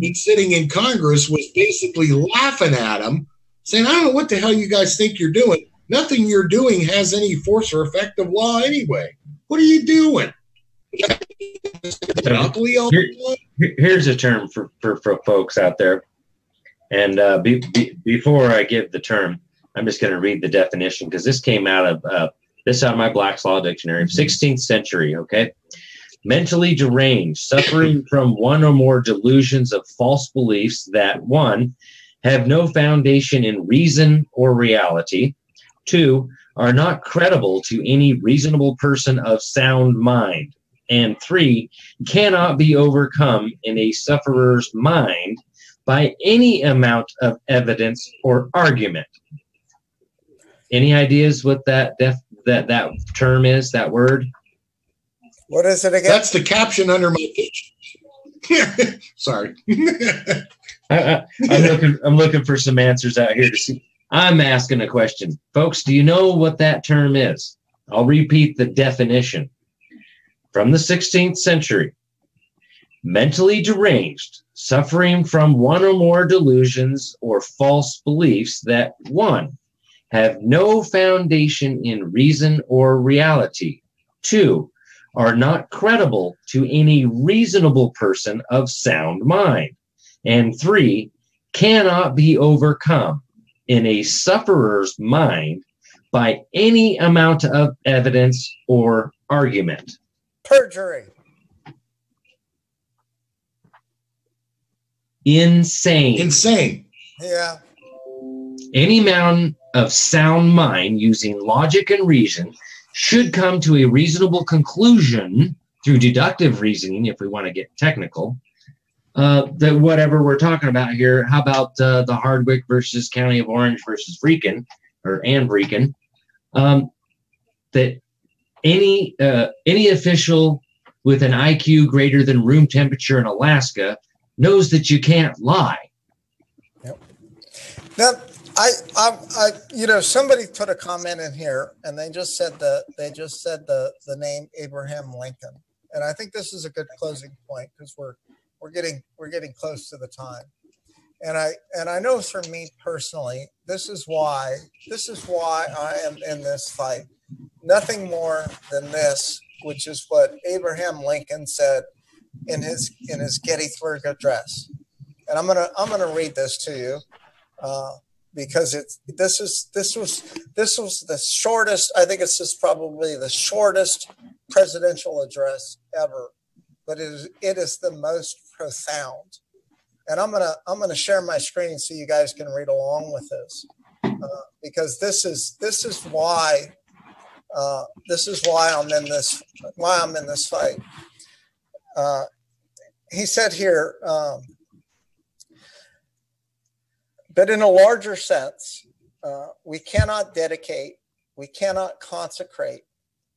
he's sitting in Congress, was basically laughing at him, saying, I don't know what the hell you guys think you're doing. Nothing you're doing has any force or effect of law anyway. What are you doing? Here's a term for folks out there. And before I give the term, I'm just going to read the definition, because this came out of my Black's Law Dictionary of 16th century, okay? Mentally deranged, suffering from one or more delusions of false beliefs that, 1, have no foundation in reason or reality, 2, are not credible to any reasonable person of sound mind, and 3, cannot be overcome in a sufferer's mind by any amount of evidence or argument. Any ideas what that term is, that word? What is it again? That's the caption under my picture. Sorry. I'm looking for some answers out here to see. I'm asking a question. Folks, do you know what that term is? I'll repeat the definition. From the 16th century, mentally deranged, suffering from one or more delusions or false beliefs that, 1, have no foundation in reason or reality, 2, are not credible to any reasonable person of sound mind, and 3, cannot be overcome in a sufferer's mind by any amount of evidence or argument. Perjury. Insane. Yeah. Any man of sound mind using logic and reason should come to a reasonable conclusion through deductive reasoning, if we want to get technical, that whatever we're talking about here, how about the Hardwick versus County of Orange versus Vreeken, that any official with an IQ greater than room temperature in Alaska knows that you can't lie. Yep. Now, somebody put a comment in here, and they just said the name Abraham Lincoln, and I think this is a good closing point because we're getting close to the time, and I know for me personally, this is why I am in this fight. Nothing more than this, which is what Abraham Lincoln said in his Gettysburg Address, and I'm gonna read this to you. Because this was the shortest. I think this is probably the shortest presidential address ever, but it is the most profound. And I'm gonna share my screen so you guys can read along with this, because this is why I'm in this fight. He said here. But in a larger sense, we cannot dedicate, we cannot consecrate,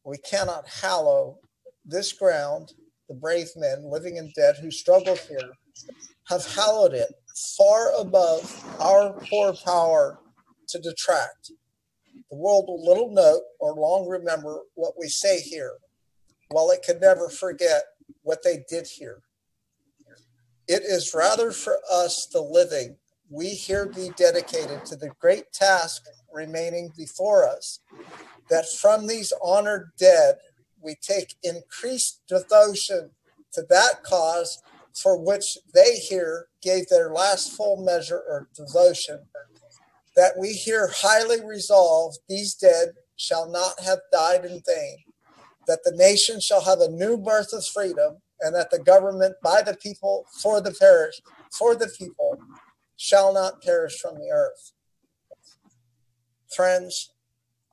we cannot hallow this ground. The brave men, living and dead, who struggled here, have hallowed it far above our poor power to detract. The world will little note or long remember what we say here, while it could never forget what they did here. It is rather for us, the living, we here be dedicated to the great task remaining before us, that from these honored dead we take increased devotion to that cause for which they here gave their last full measure of devotion, that we here highly resolve these dead shall not have died in vain, that the nation shall have a new birth of freedom, and that the government by the people, for the people, shall not perish from the earth. Friends,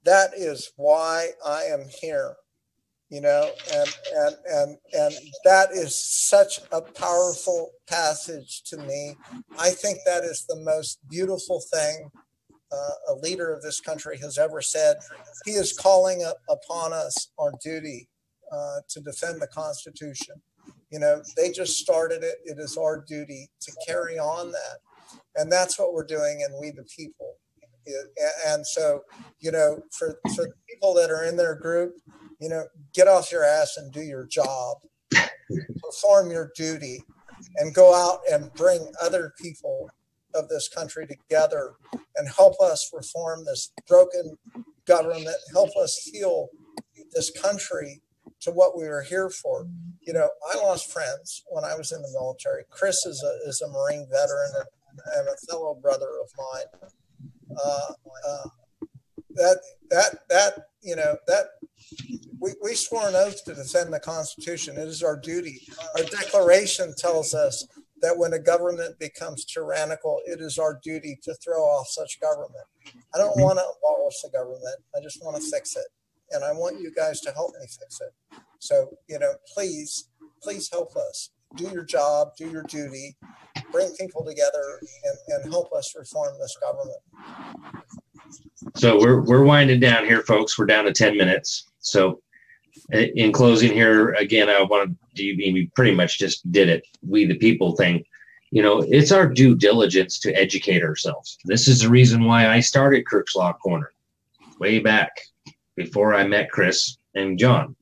that is why I am here, and that is such a powerful passage to me. I think that is the most beautiful thing a leader of this country has ever said. He is calling upon us our duty to defend the Constitution. They just started it. It is our duty to carry on that. And that's what we're doing in We the People. And so, for the people that are in their group, get off your ass and do your job, perform your duty, and go out and bring other people of this country together and help us reform this broken government, help us heal this country to what we were here for. I lost friends when I was in the military. Chris is a Marine veteran and a fellow brother of mine. We swore an oath to defend the Constitution. It is our duty. Our declaration tells us that when a government becomes tyrannical, it is our duty to throw off such government. I don't want to abolish the government. I just want to fix it. And I want you guys to help me fix it. So, please help us. Do your job, do your duty, bring people together and help us reform this government. So we're winding down here, folks. We're down to 10 minutes. So in closing here, again, we pretty much just did it. We the people thing. It's our due diligence to educate ourselves. This is the reason why I started Kirk's Law Corner way back before I met Chris and John.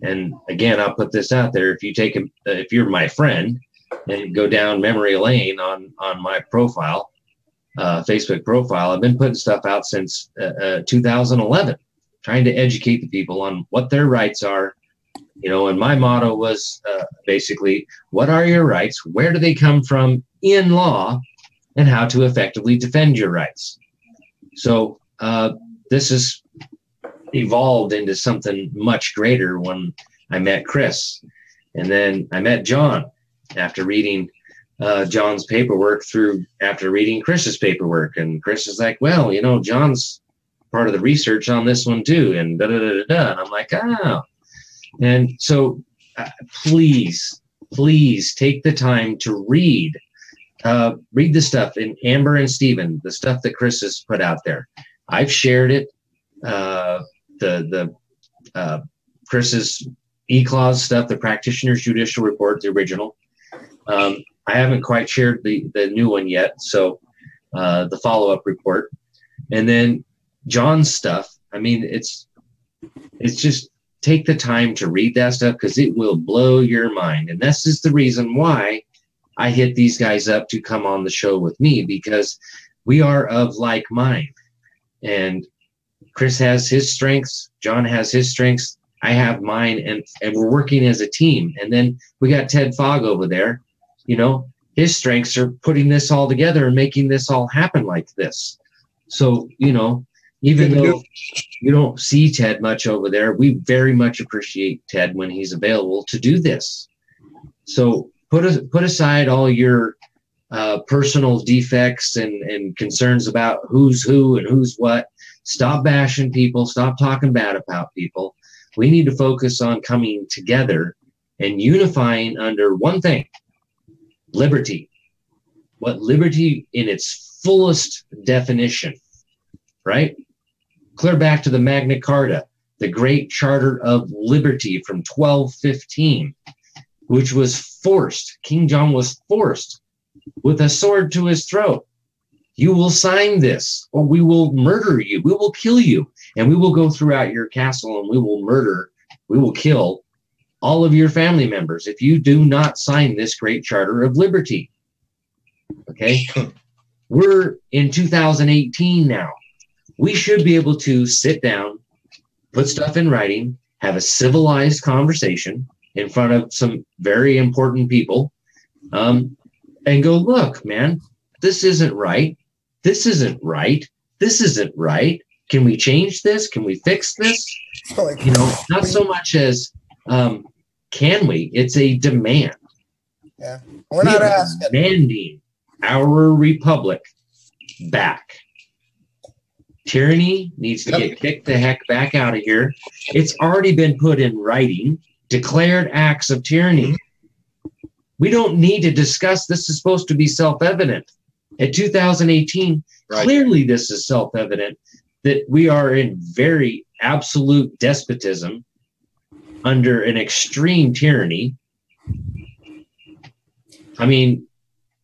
And again, I'll put this out there. If you're my friend and go down memory lane on my profile, Facebook profile, I've been putting stuff out since 2011, trying to educate the people on what their rights are. And my motto was basically, what are your rights? Where do they come from in law? And how to effectively defend your rights. So this is evolved into something much greater when I met Chris. And then I met John after reading John's paperwork after reading Chris's paperwork. And Chris is like, well, you know, John's part of the research on this one too. And da-da-da-da-da. And I'm like, oh. And so please take the time to read the stuff in Amber and Stephen, the stuff that Chris has put out there. I've shared it. Chris's E-Clause stuff, the Practitioner's Judicial Report, the original. I haven't quite shared the new one yet, so the follow-up report. And then John's stuff, I mean, it's just take the time to read that stuff because it will blow your mind. And this is the reason why I hit these guys up to come on the show with me, because we are of like mind. And Chris has his strengths, John has his strengths, I have mine, and we're working as a team. And then we got Ted Fogg over there. You know, his strengths are putting this all together and making this all happen like this. So, you know, even though you don't see Ted much over there, we very much appreciate Ted when he's available to do this. So put aside all your personal defects and concerns about who's who and who's what. Stop bashing people. Stop talking bad about people. We need to focus on coming together and unifying under one thing: liberty. What liberty in its fullest definition, right? Clear back to the Magna Carta, the Great Charter of Liberty from 1215, which was forced. King John was forced with a sword to his throat. You will sign this, or we will murder you. We will kill you, and we will go throughout your castle, and we will kill all of your family members if you do not sign this Great Charter of Liberty. Okay? We're in 2018 now. We should be able to sit down, put stuff in writing, have a civilized conversation in front of some very important people, and go, look, man, this isn't right. This isn't right. This isn't right. Can we change this? Can we fix this? You know, not so much as can we? It's a demand. Yeah, we're not asking. Demanding our republic back. Tyranny needs to get kicked the heck back out of here. It's already been put in writing. Declared acts of tyranny. We don't need to discuss. This is supposed to be self-evident. At 2018, clearly this is self-evident that we are in very absolute despotism under an extreme tyranny. I mean,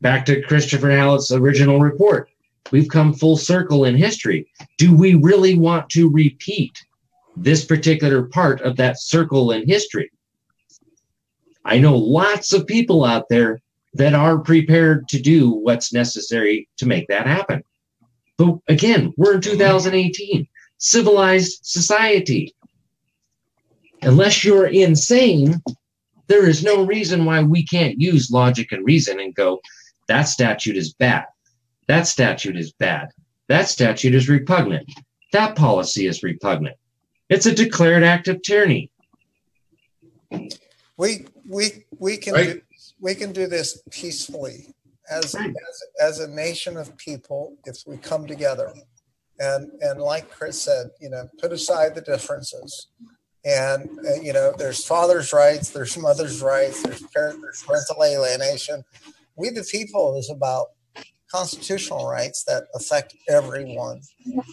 back to Christopher Hallett's original report. We've come full circle in history. Do we really want to repeat this particular part of that circle in history? I know lots of people out there that are prepared to do what's necessary to make that happen. But again, we're in 2018, civilized society. Unless you're insane, there is no reason why we can't use logic and reason and go, that statute is bad. That statute is bad. That statute is repugnant. That policy is repugnant. It's a declared act of tyranny. We can do this peacefully as a nation of people if we come together and like Chris said, you know, put aside the differences. And you know, there's father's rights, there's mother's rights, there's parental alienation. We the people is about constitutional rights that affect everyone.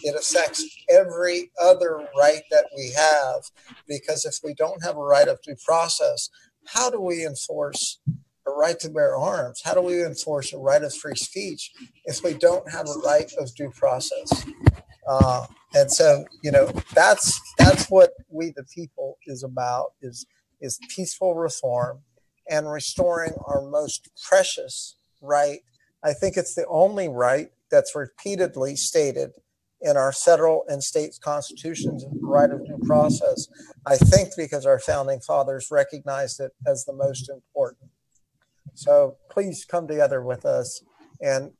It affects every other right that we have, because if we don't have a right of due process, how do we enforce a right to bear arms? How do we enforce a right of free speech if we don't have a right of due process? And so, you know, that's what we the people is about, is peaceful reform and restoring our most precious right. I think it's the only right that's repeatedly stated in our federal and state constitutions, the right of due process. I think because our founding fathers recognized it as the most important. So please come together with us and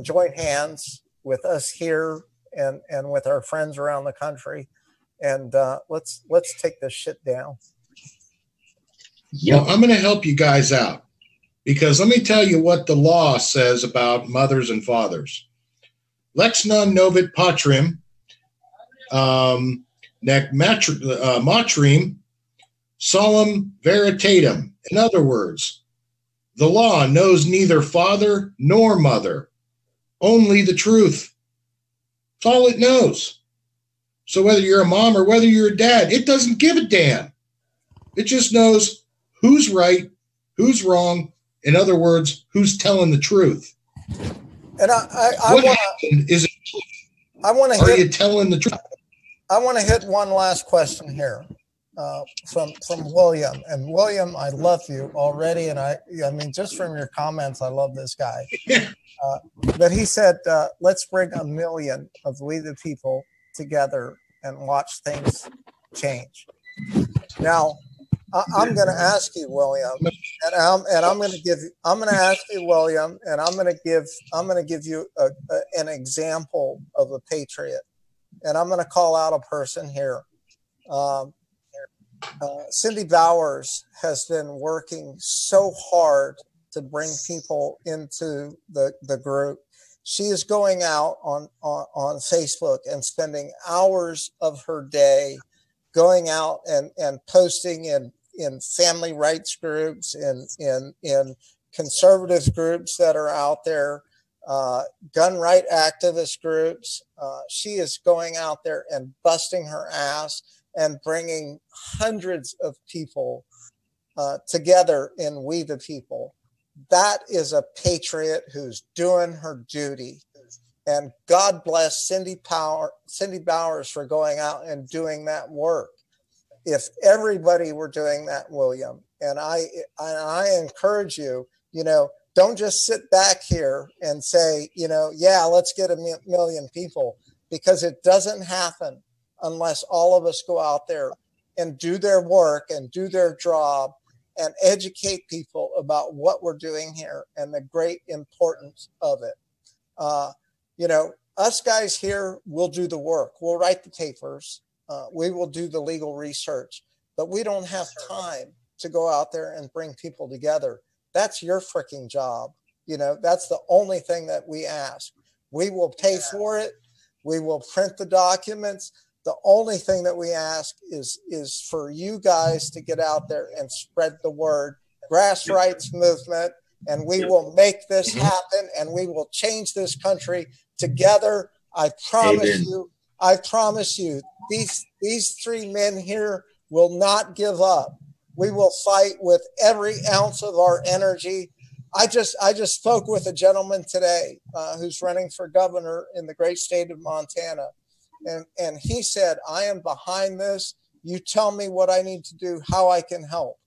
join hands with us here and with our friends around the country and let's take this shit down. Yep. Well, I'm going to help you guys out, because let me tell you what the law says about mothers and fathers. Lex non novit patrim, nec matrim, solemn veritatem. In other words, the law knows neither father nor mother, only the truth. That's all it knows. So whether you're a mom or whether you're a dad, it doesn't give a damn. It just knows who's right, who's wrong. In other words, who's telling the truth. And What happened is, are you telling the truth? I want to hit one last question here from William. And William, I love you already, and I mean, just from your comments, I love this guy. But he said, let's bring 1 million of we the people together and watch things change. Now, I'm going to ask you, William, and I'm going to ask you, William, and I'm going to give you an example of a patriot, and I'm going to call out a person here. Cindy Bowers has been working so hard to bring people into the group. She is going out on Facebook and spending hours of her day going out and posting in family rights groups, in conservative groups that are out there, gun right activist groups. She is going out there and busting her ass and bringing hundreds of people together in We the People. That is a patriot who's doing her duty. And God bless Cindy Bowers for going out and doing that work. If everybody were doing that, William, and I encourage you, don't just sit back here and say, yeah, let's get 1 million people, because it doesn't happen unless all of us go out there and do their work and do their job and educate people about what we're doing here and the great importance of it. Us guys here will do the work. We'll write the papers. We will do the legal research, but we don't have time to go out there and bring people together. That's your freaking job. That's the only thing that we ask. We will pay for it. We will print the documents. The only thing that we ask is for you guys to get out there and spread the word, grassroots movement, and we will make this happen, and we will change this country together. I promise you, these 3 men here will not give up. We will fight with every ounce of our energy. I just spoke with a gentleman today who's running for governor in the great state of Montana. And he said, I am behind this. You tell me what I need to do, how I can help.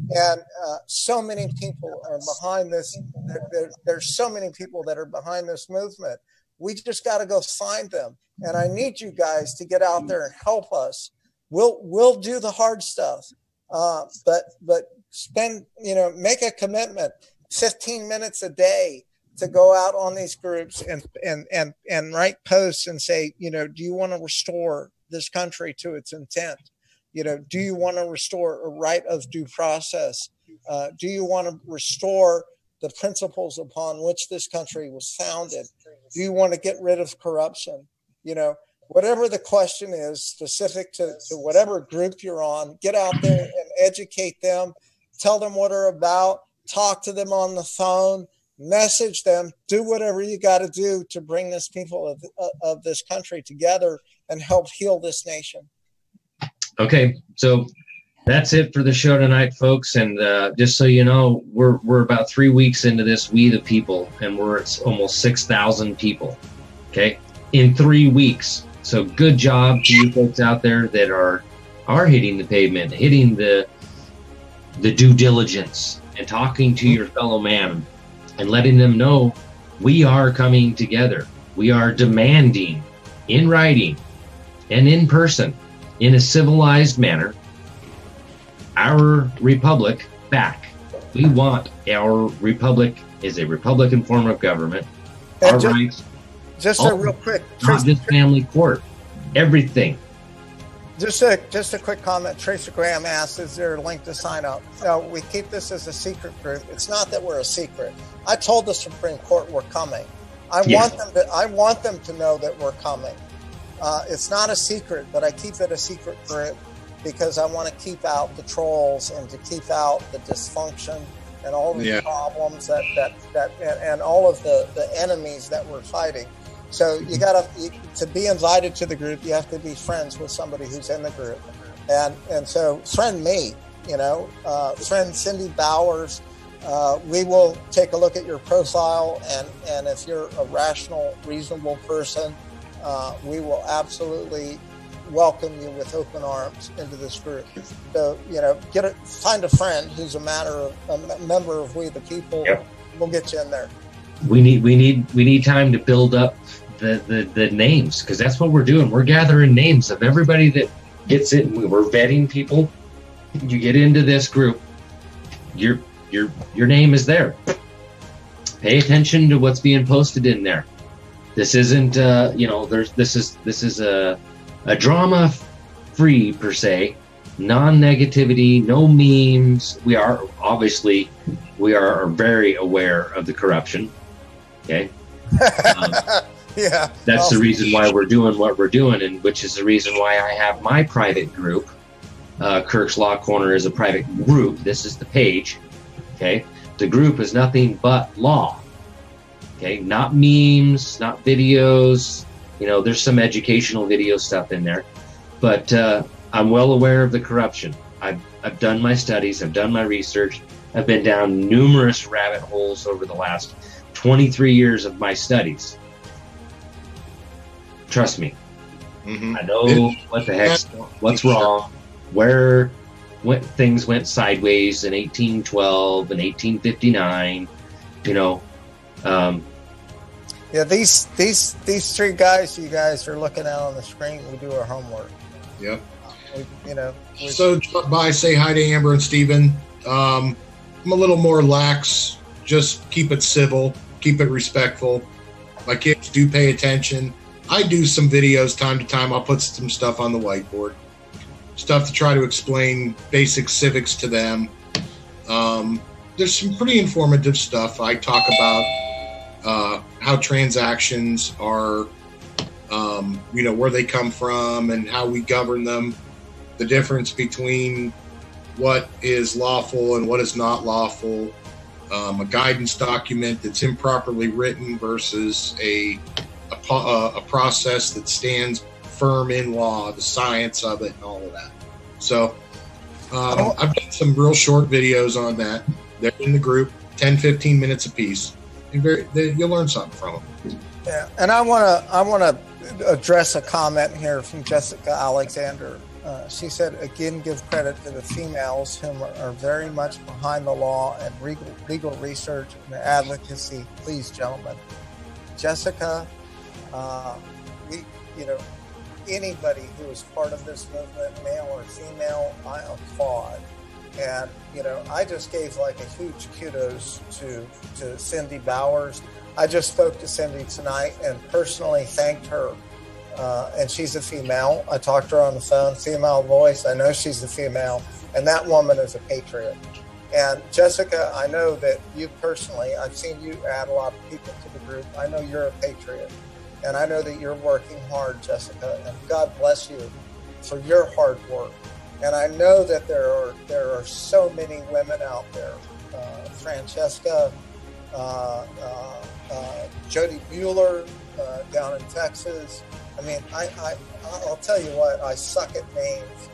And so many people are behind this. There's so many people that are behind this movement. We just got to go find them. And I need you guys to get out there and help us. We'll do the hard stuff. But spend, make a commitment, 15 minutes a day to go out on these groups and write posts and say, do you want to restore this country to its intent? Do you want to restore a right of due process? Do you want to restore the principles upon which this country was founded? Do you want to get rid of corruption? Whatever the question is specific to whatever group you're on, get out there and educate them, tell them what they're about, talk to them on the phone, message them, do whatever you got to do to bring this people of this country together and help heal this nation. Okay, so that's it for the show tonight, folks. And just so you know, we're about 3 weeks into this We the People, and we're at almost 6,000 people. Okay, in 3 weeks. So good job to you folks out there that are hitting the pavement, hitting the due diligence, and talking to your fellow man, and letting them know we are coming together. We are demanding in writing and in person, in a civilized manner, our republic back. We want our republic is a Republican form of government. And our rights. Just a real quick, not just family court. Everything. Just a quick comment. Tracer Graham asked, is there a link to sign up? No, we keep this as a secret group. It's not that we're a secret. I told the Supreme Court we're coming. I want them to know that we're coming. It's not a secret, but I keep it a secret group because I want to keep out the trolls and to keep out the dysfunction and all the problems and all of the enemies that we're fighting. So to be invited to the group, you have to be friends with somebody who's in the group. And so friend me, friend Cindy Bowers. We will take a look at your profile, and if you're a rational, reasonable person, we will absolutely welcome you with open arms into this group. So, find a friend who's a member of We the People. Yep. We'll get you in there. We need time to build up the names, because that's what we're doing. We're gathering names of everybody that gets it. We're vetting people. You get into this group, your name is there. Pay attention to what's being posted in there. This isn't this is a drama free per se, non-negativity, no memes. We are very aware of the corruption. Okay. That's the reason why we're doing what we're doing, and which is the reason why I have my private group. Kirk's Law Corner is a private group. This is the page. Okay. The group is nothing but law. Okay. Not memes, not videos. There's some educational video stuff in there, but I'm well aware of the corruption. I've done my studies. I've done my research. I've been down numerous rabbit holes over the last 23 years of my studies. Trust me. Mm-hmm. I know what's wrong, where things went sideways in 1812 and 1859. These three guys you guys are looking at on the screen, we do our homework. Yep. So drop by, say hi to Amber and Steven. I'm a little more lax. Just keep it civil, keep it respectful. My kids do pay attention. I do some videos time to time. I'll put some stuff on the whiteboard, stuff to try to explain basic civics to them. There's some pretty informative stuff. I talk about how transactions are, where they come from and how we govern them, the difference between what is lawful and what is not lawful, a guidance document that's improperly written versus a process that stands firm in law, the science of it and all of that. So I've done some real short videos on that. They're in the group, 10, 15 minutes a piece. You'll learn something from them. Yeah, and I want to address a comment here from Jessica Alexander. She said, again, give credit to the females whom are very much behind the law and legal research and advocacy. Please, gentlemen. Jessica, anybody who is part of this movement, male or female, I applaud. And, I just gave a huge kudos to Cindy Bowers. I just spoke to Cindy tonight and personally thanked her. And she's a female. I talked to her on the phone, female voice. I know she's a female. And that woman is a patriot. And Jessica, I know that you personally, I've seen you add a lot of people to the group. I know you're a patriot. And I know that you're working hard, Jessica. And God bless you for your hard work. And I know that there are so many women out there. Francesca, Jody Bueller down in Texas. I mean, I'll tell you what, I suck at names.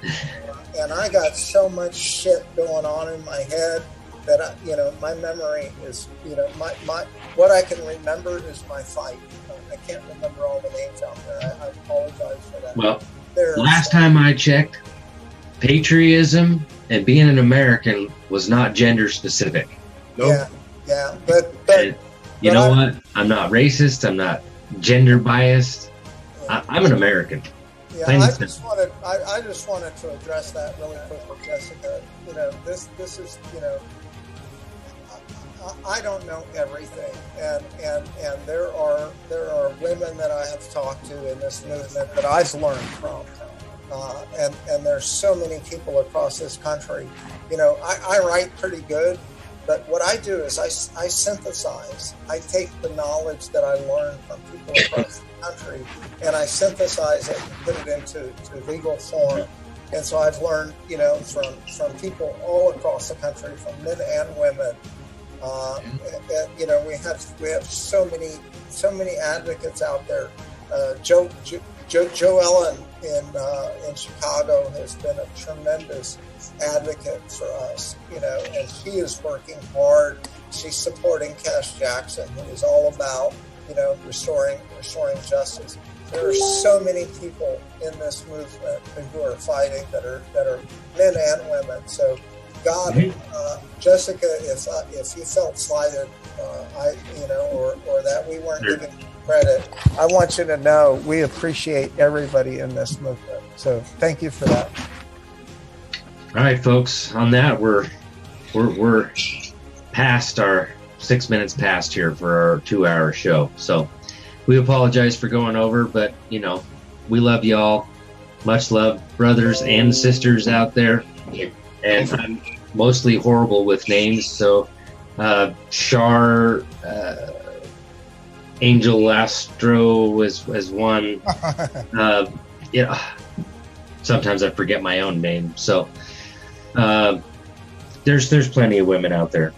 And I got so much shit going on in my head that, my memory is, my what I can remember is my fight. I can't remember all the names out there. I apologize for that. Well, last time I checked, patriotism and being an American was not gender specific. Nope. Yeah, but you know what? I'm not racist. I'm not gender biased. Yeah. I'm an American. Yeah, I just wanted to address that really quickly, Jessica. This is I don't know everything, and there are women that I have talked to in this movement that I've learned from. And there's so many people across this country. You know, I write pretty good, but what I do is I synthesize. I take the knowledge that I learned from people across the country, and I synthesize it and put it into legal form. And so I've learned, you know, from people all across the country, from men and women. And, you know, we have so many advocates out there. Joe Ellen in Chicago has been a tremendous advocate for us, you know, and she is working hard. She's supporting Cash Jackson, who is all about, you know, restoring justice. There are so many people in this movement who are fighting that are men and women. So, God, Jessica, if you felt slighted, or that we weren't giving you credit, I want you to know we appreciate everybody in this movement. So, thank you for that. All right, folks. On that, we're past our 6 minutes past here for our 2-hour show. So we apologize for going over, but you know, we love y'all. Much love, brothers and sisters out there. And I'm mostly horrible with names, so Shar, Angel Astro was one. Sometimes I forget my own name. So there's plenty of women out there.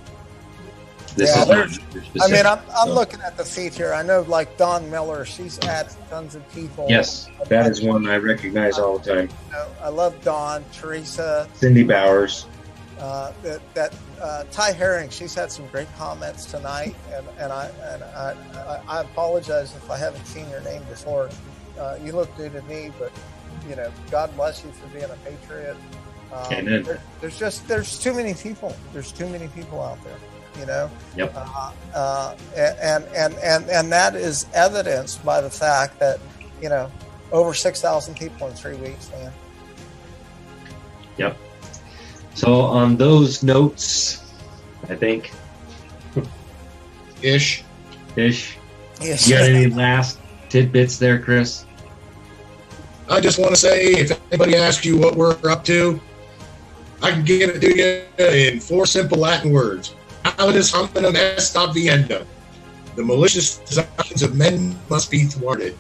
I'm looking at the feed here. I know, like Dawn Miller, she's added tons of people. Yes, that is one I recognize all the time. I love Dawn, Teresa, Cindy Bowers. Ty Herring, she's had some great comments tonight, and I apologize if I haven't seen your name before. You look new to me, but you know, God bless you for being a patriot. There's too many people. There's too many people out there. You know, yep. And that is evidenced by the fact that, you know, over 6,000 people in 3 weeks, man. Yep. So on those notes, I think ish. You got any last tidbits there, Chris? I just want to say, if anybody asks you what we're up to, I can give it to you in 4 simple Latin words. Alitas hominum est obviendo. The malicious designs of men must be thwarted.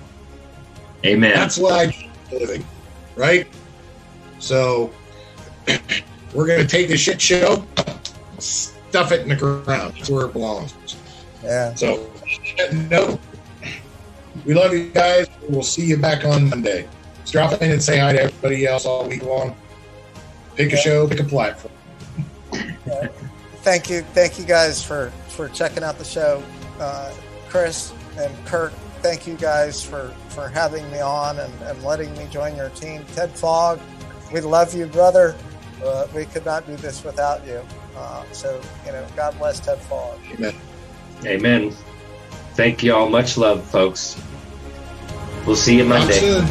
Amen. That's why I do for a living, right? So we're going to take the shit show, stuff it in the ground. That's where it belongs. Yeah. So, no, we love you guys. We'll see you back on Monday. Just drop in and say hi to everybody else all week long. Pick a show, pick a platform. Thank you guys for checking out the show. Chris and Kirk, thank you guys for having me on and letting me join your team. Ted Fogg, we love you, brother. We could not do this without you. So, you know, God bless Ted Fogg. Amen. Thank you all. Much love, folks. We'll see you Monday.